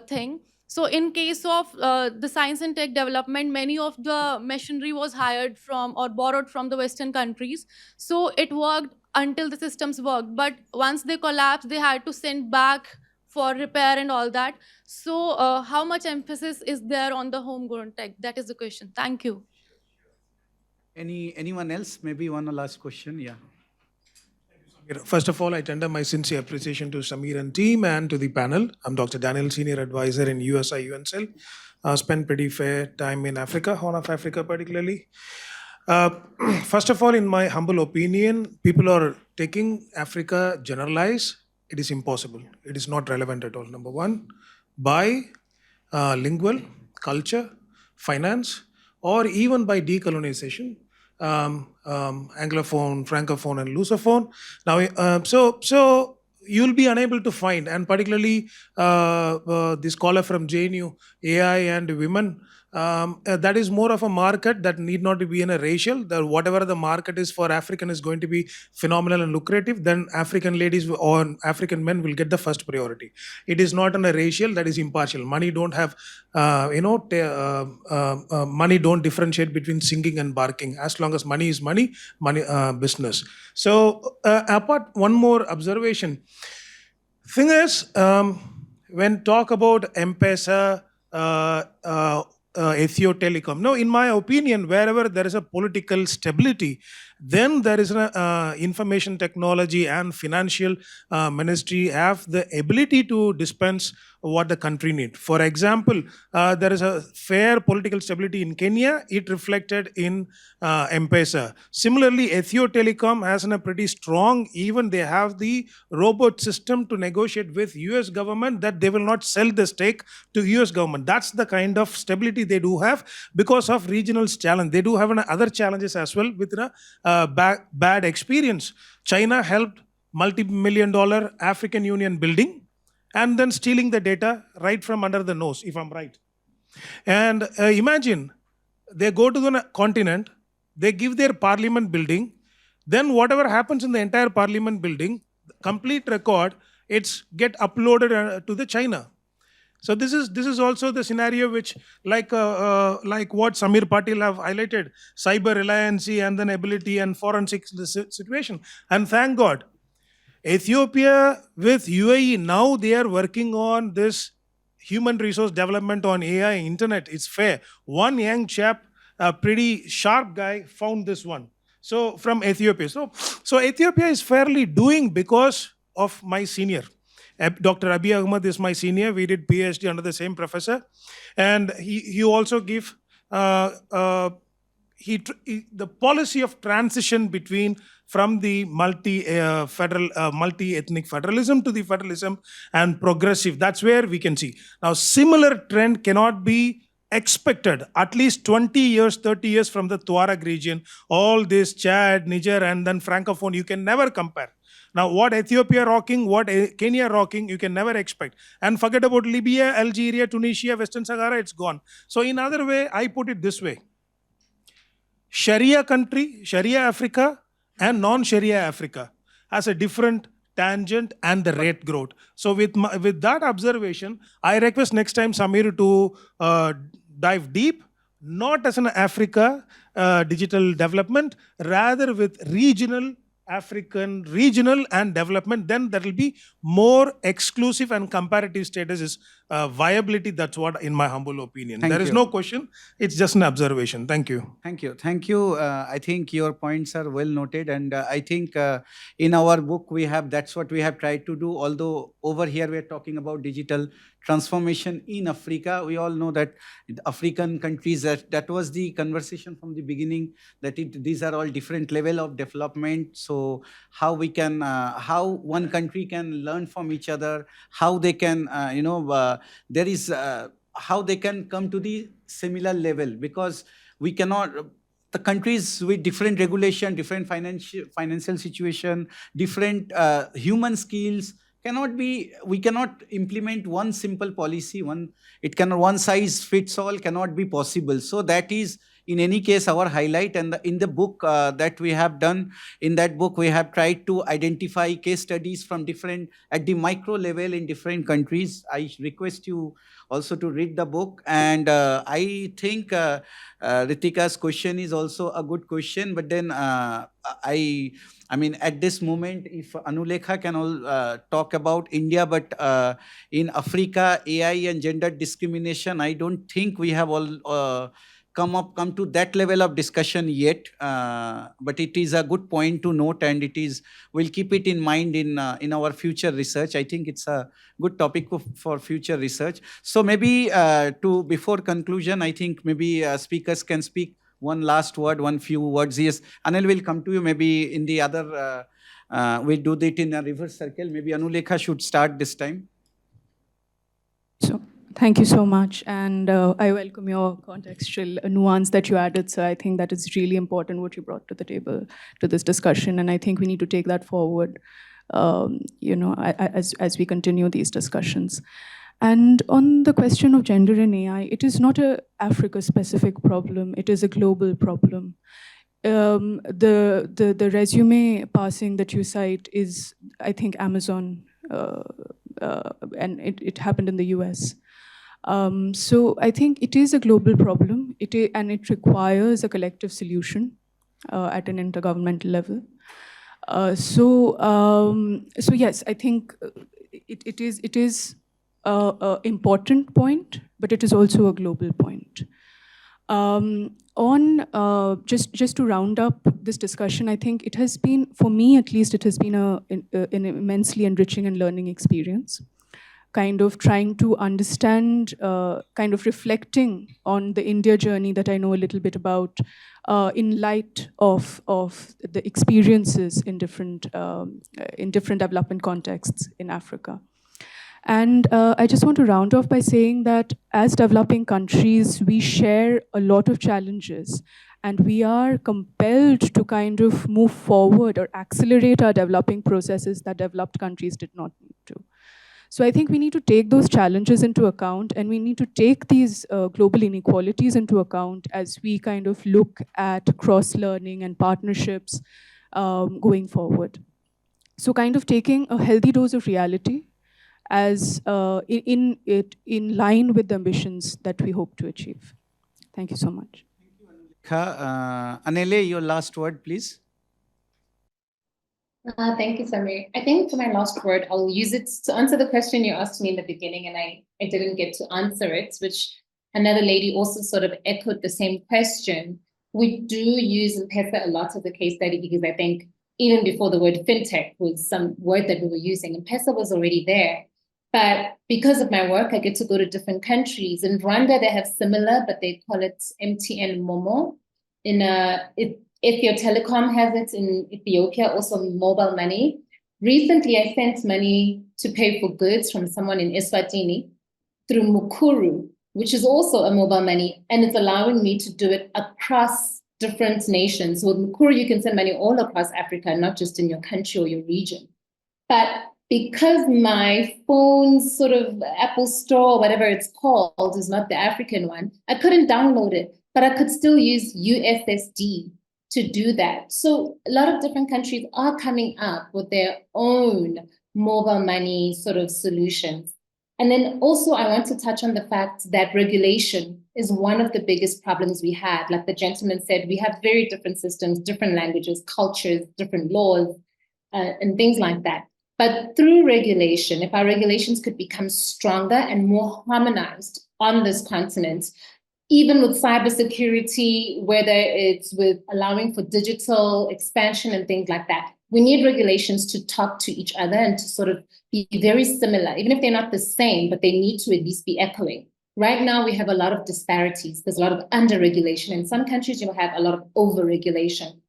thing, so in case of the science and tech development, many of the machinery was hired from or borrowed from the Western countries. So it worked until the systems worked. But once they collapsed, they had to send back for repair and all that. So how much emphasis is there on the homegrown tech? That is the question. Thank you. Anyone else? Maybe one last question. Yeah. First of all, I tender my sincere appreciation to Samir and team and to the panel. I'm Dr. Daniel, Senior Advisor in USI UNCL. Spent pretty fair time in Africa, Horn of Africa particularly. First of all, in my humble opinion, people are taking Africa generalize. It is impossible. It is not relevant at all. Number one, by lingual, culture, finance, or even by decolonization. Anglophone, Francophone, and Lusophone. Now, so you'll be unable to find, and particularly this scholar from JNU, AI and women, that is more of a market that need not be in a racial. Whatever the market is for African is going to be phenomenal and lucrative. Then African ladies or African men will get the first priority. It is not on a racial, that is impartial. Money don't have, money don't differentiate between singing and barking. As long as money is money, business. So apart, one more observation. Thing is, when talk about M-Pesa, Ethio Telecom. No, in my opinion, wherever there is a political stability, then there is an information technology and financial ministry have the ability to dispense what the country needs. For example, there is a fair political stability in Kenya. It reflected in M-Pesa. Similarly, Ethio Telecom has a pretty strong, even they have the robot system to negotiate with US government that they will not sell the stake to US government. That's the kind of stability they do have because of regional challenge. They do have other challenges as well with bad experience. China helped multi-million-dollar African Union building and then stealing the data right from under the nose, if I'm right. And imagine, they go to the continent, they give their parliament building, then whatever happens in the entire parliament building, complete record, it's get uploaded to the China. So this is also the scenario which, like what Samir Patil have highlighted, cyber reliancy and then ability and forensic situation. And thank God, Ethiopia with UAE, now they are working on this human resource development on AI, internet. It's fair. One young chap, a pretty sharp guy, found this one. So from Ethiopia. So Ethiopia is fairly doing because of my senior. Dr. Abiy Ahmed is my senior. We did PhD under the same professor. And he also give the policy of transition from the multi-ethnic federalism to the federalism and progressive. That's where we can see. Now, similar trend cannot be expected at least 20 years, 30 years from the Tuareg region. All this Chad, Niger, and then Francophone, you can never compare. Now, what Ethiopia rocking, what Kenya rocking, you can never expect. And forget about Libya, Algeria, Tunisia, Western Sahara, it's gone. So in other way, I put it this way. Sharia country, Sharia Africa, and non-Sharia Africa has a different tangent and the rate growth. So with that observation, I request next time Samir to dive deep, not as an Africa digital development, rather with regional and development. Then there will be more exclusive and comparative status is viability. That's what, in my humble opinion. There is no question. It's just an observation. Thank you. Thank you. Thank you. I think your points are well noted. And I think in our book, that's what we have tried to do. Although over here, we're talking about digital transformation in Africa. We all know that African countries, that was the conversation from the beginning, that these are all different level of development. So how we can, how one country can learn from each other, how they can, how they can come to the similar level, because we cannot, the countries with different regulation, different financial situation, different human skills, we cannot implement one simple policy, one size fits all cannot be possible. So that is in any case our highlight. And in the book that we have done, in that book we have tried to identify case studies from at the micro level in different countries. I request you also to read the book. And I think Ritika's question is also a good question, but then I mean, at this moment, if Anulekha can all talk about India, but in Africa, AI and gender discrimination, I don't think we have all come to that level of discussion yet. But it is a good point to note, and we'll keep it in mind in our future research. I think it's a good topic for future research. So maybe before conclusion, I think maybe speakers can speak one last word, one few words. Yes, Anil will come to you. Maybe in the other, we'll do that in a reverse circle. Maybe Anulekha should start this time. So thank you so much. And I welcome your contextual nuance that you added. So I think that is really important what you brought to the table, to this discussion. And I think we need to take that forward, as we continue these discussions. And on the question of gender and AI, it is not a Africa-specific problem. It is a global problem. The resume passing that you cite is, I think, Amazon, and it happened in the US. So I think it is a global problem, and it requires a collective solution at an intergovernmental level. So yes, I think it is important point, but it is also a global point. Just to round up this discussion, I think it has been, for me at least, it has been an immensely enriching and learning experience. Kind of trying to understand, kind of reflecting on the India journey that I know a little bit about, in light of the experiences in different development contexts in Africa. And I just want to round off by saying that as developing countries, we share a lot of challenges, and we are compelled to kind of move forward or accelerate our developing processes that developed countries did not need to. So I think we need to take those challenges into account, and we need to take these global inequalities into account as we kind of look at cross-learning and partnerships going forward. So kind of taking a healthy dose of reality as in line with the ambitions that we hope to achieve. Thank you so much. Anele, your last word, please. Thank you, Samir. I think for my last word, I'll use it to answer the question you asked me in the beginning, and I didn't get to answer it, which another lady also sort of echoed the same question. We do use M-Pesa a lot as a case study because I think even before the word fintech was some word that we were using. M-Pesa was already there. But because of my work, I get to go to different countries. In Rwanda, they have similar, but they call it MTN Momo. Ethio Telecom has it in Ethiopia, also mobile money. Recently, I sent money to pay for goods from someone in Eswatini through Mukuru, which is also a mobile money, and it's allowing me to do it across different nations. So with Mukuru, you can send money all across Africa, not just in your country or your region. But because my phone's sort of Apple Store, whatever it's called, is not the African one, I couldn't download it, but I could still use USSD to do that. So a lot of different countries are coming up with their own mobile money sort of solutions. And then also I want to touch on the fact that regulation is one of the biggest problems we had. Like the gentleman said, we have very different systems, different languages, cultures, different laws, and things like that. But through regulation, if our regulations could become stronger and more harmonized on this continent, even with cybersecurity, whether it's with allowing for digital expansion and things like that, we need regulations to talk to each other and to sort of be very similar, even if they're not the same, but they need to at least be echoing. Right now, we have a lot of disparities. There's a lot of under-regulation. In some countries, you have a lot of over-regulation.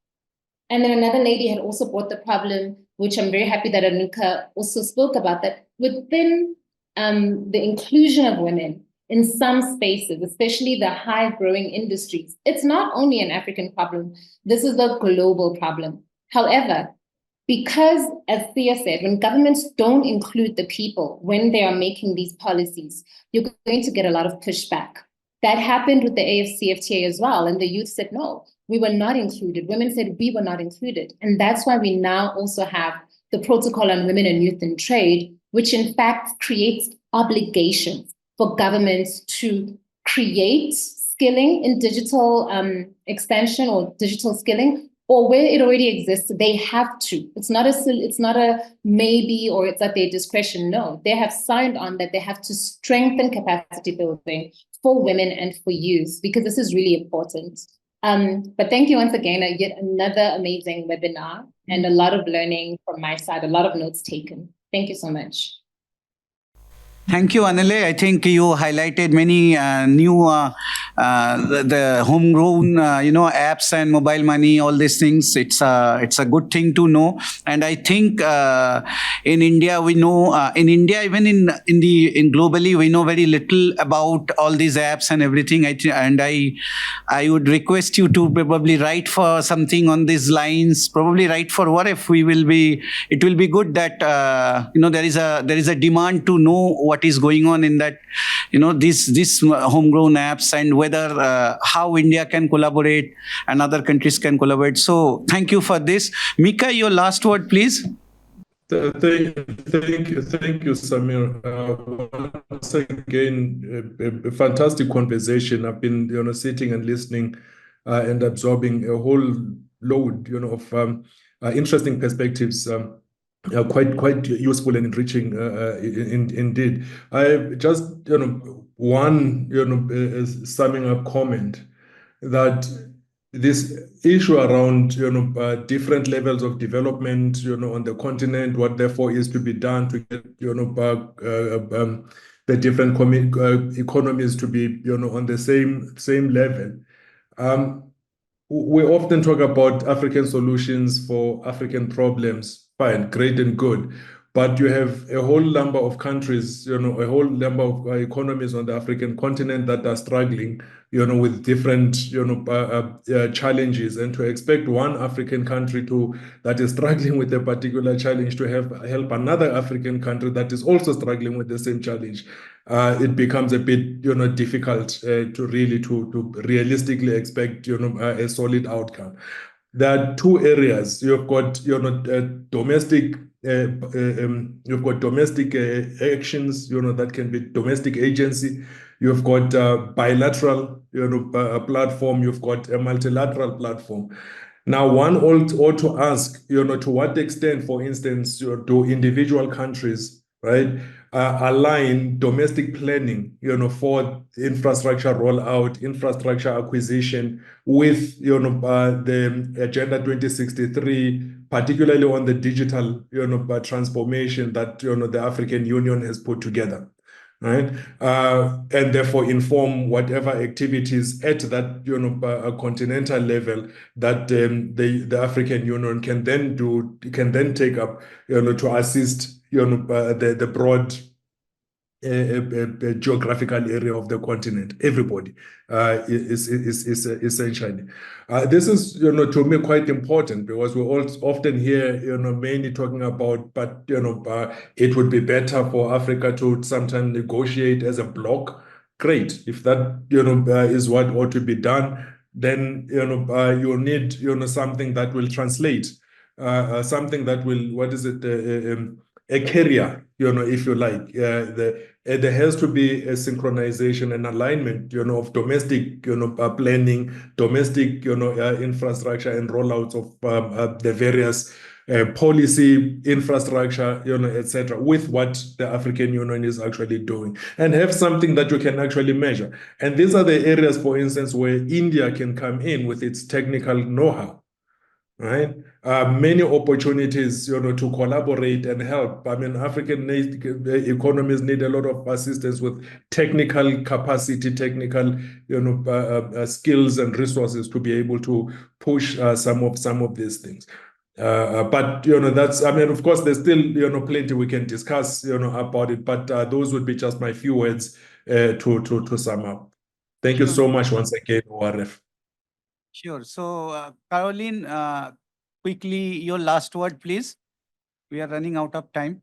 And then another lady had also brought the problem, which I'm very happy that Anuka also spoke about, that within the inclusion of women in some spaces, especially the high-growing industries, it's not only an African problem. This is a global problem. However, because, as Thea said, when governments don't include the people when they are making these policies, you're going to get a lot of pushback. That happened with the AFCFTA as well, and the youth said, no, we were not included. Women said we were not included. And that's why we now also have the Protocol on Women and Youth in Trade, which in fact creates obligations for governments to create skilling in digital expansion or digital skilling, or where it already exists, they have to. It's not a maybe or it's at their discretion. No, they have signed on that they have to strengthen capacity building for women and for youth, because this is really important. But thank you once again, yet another amazing webinar and a lot of learning from my side, a lot of notes taken. Thank you so much. Thank you, Anile. I think you highlighted many new the homegrown apps and mobile money, all these things. It's a good thing to know. And I think in India we know in India, even in globally, we know very little about all these apps and everything. I would request you to probably write for something on these lines. Probably write for what if we will be. It will be good that there is a demand to know what is going on in that, these homegrown apps, and whether how India can collaborate and other countries can collaborate. So thank you for this. Mika, your last word, please. Thank you, Samir. Once again, a fantastic conversation. I've been, sitting and listening and absorbing a whole load, of interesting perspectives. Quite useful and enriching indeed. I just one summing up comment that this issue around different levels of development on the continent, what therefore is to be done to get the different economies to be on the same level. We often talk about African solutions for African problems. Fine, great and good. But you have a whole number of countries, a whole number of economies on the African continent that are struggling, with different, challenges. And to expect one African country that is struggling with a particular challenge to help another African country that is also struggling with the same challenge, it becomes a bit, difficult to realistically expect, a solid outcome. There are two areas. You've got, domestic. You've got domestic actions, that can be domestic agency. You've got bilateral, platform. You've got a multilateral platform. Now, one ought to ask, to what extent, for instance, do individual countries, right, align domestic planning, for infrastructure rollout, infrastructure acquisition with, the Agenda 2063 particularly on the digital, transformation that, the African Union has put together. Right, and therefore inform whatever activities at that continental level that the African Union can then take up to assist the broad geographical area of the continent. Everybody is essentially. This is, to me quite important because we all often hear, mainly talking about, but, it would be better for Africa to sometimes negotiate as a bloc. Great. If that, is what ought to be done, then, you'll need, something that will translate, something that will, what is it, a carrier, if you like. There has to be a synchronization and alignment, of domestic, planning, domestic, infrastructure and rollouts of the various policy, infrastructure, etc., with what the African Union is actually doing, and have something that you can actually measure. And these are the areas, for instance, where India can come in with its technical know-how. Right, many opportunities, to collaborate and help. I mean, African economies need a lot of assistance with technical capacity, technical, skills and resources to be able to push some of these things. But that's, I mean, of course, there's still plenty we can discuss about it. But those would be just my few words to sum up. Thank you so much once again, ORF. Sure. So, Caroline, quickly, your last word, please. We are running out of time.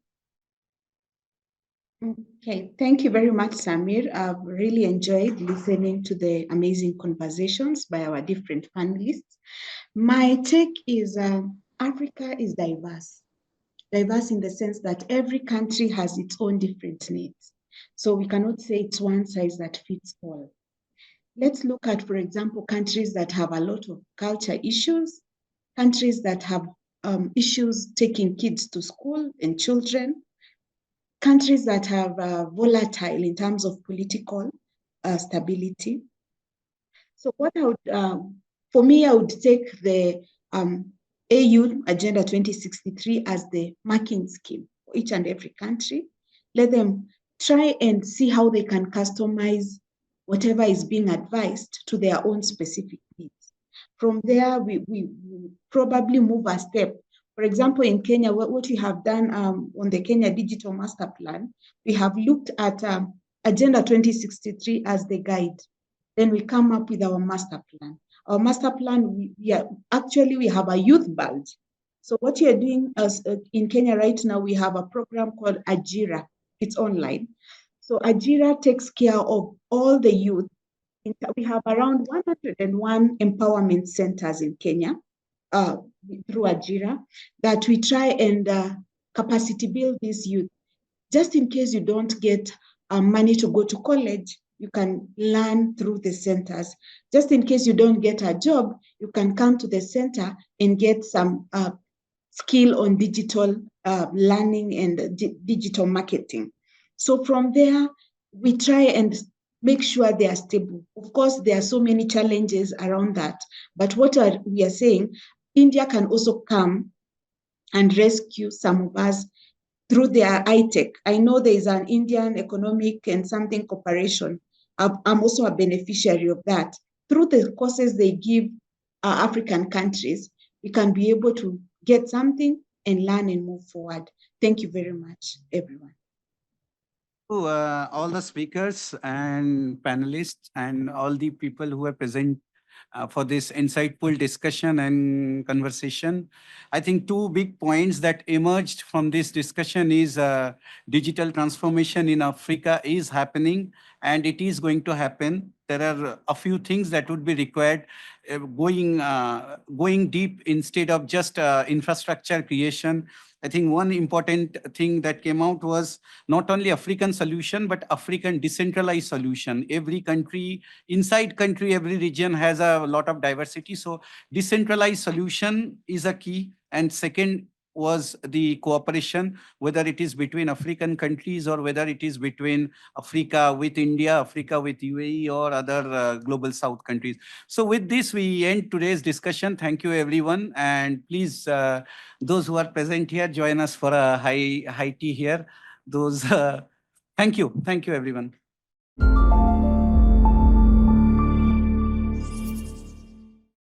Okay, thank you very much, Samir. I've really enjoyed listening to the amazing conversations by our different panelists. My take is Africa is diverse. Diverse in the sense that every country has its own different needs. So we cannot say it's one size that fits all. Let's look at, for example, countries that have a lot of culture issues, countries that have issues taking kids to school and children, countries that have volatile in terms of political stability. So what I would, for me, I would take the AU Agenda 2063 as the marking scheme for each and every country. Let them try and see how they can customize whatever is being advised to their own specific needs. From there, we probably move a step. For example, in Kenya, what we have done on the Kenya Digital Master Plan, we have looked at Agenda 2063 as the guide. Then we come up with our master plan. Our master plan, we have a youth bulge. So what we are doing as in Kenya right now, we have a program called Ajira. It's online. So Ajira takes care of all the youth. We have around 101 empowerment centers in Kenya through Ajira that we try and capacity build these youth. Just in case you don't get money to go to college, you can learn through the centers. Just in case you don't get a job, you can come to the center and get some skill on digital learning and digital marketing. So from there, we try and make sure they are stable. Of course, there are so many challenges around that. But what we are saying, India can also come and rescue some of us through their iTech. I know there is an Indian Economic and Something Corporation. I'm also a beneficiary of that. Through the courses they give African countries, we can be able to get something and learn and move forward. Thank you very much, everyone. To all the speakers and panelists and all the people who are present for this insightful discussion and conversation. I think two big points that emerged from this discussion is digital transformation in Africa is happening and it is going to happen. There are a few things that would be required going deep instead of just infrastructure creation. I think one important thing that came out was not only African solution, but African decentralized solution. Every country, inside country, every region has a lot of diversity. So decentralized solution is a key. And second, was the cooperation, whether it is between African countries or whether it is between Africa with India, Africa with UAE or other global South countries. So with this, we end today's discussion. Thank you, everyone. And please, those who are present here, join us for a high tea here. Thank you. Thank you, everyone.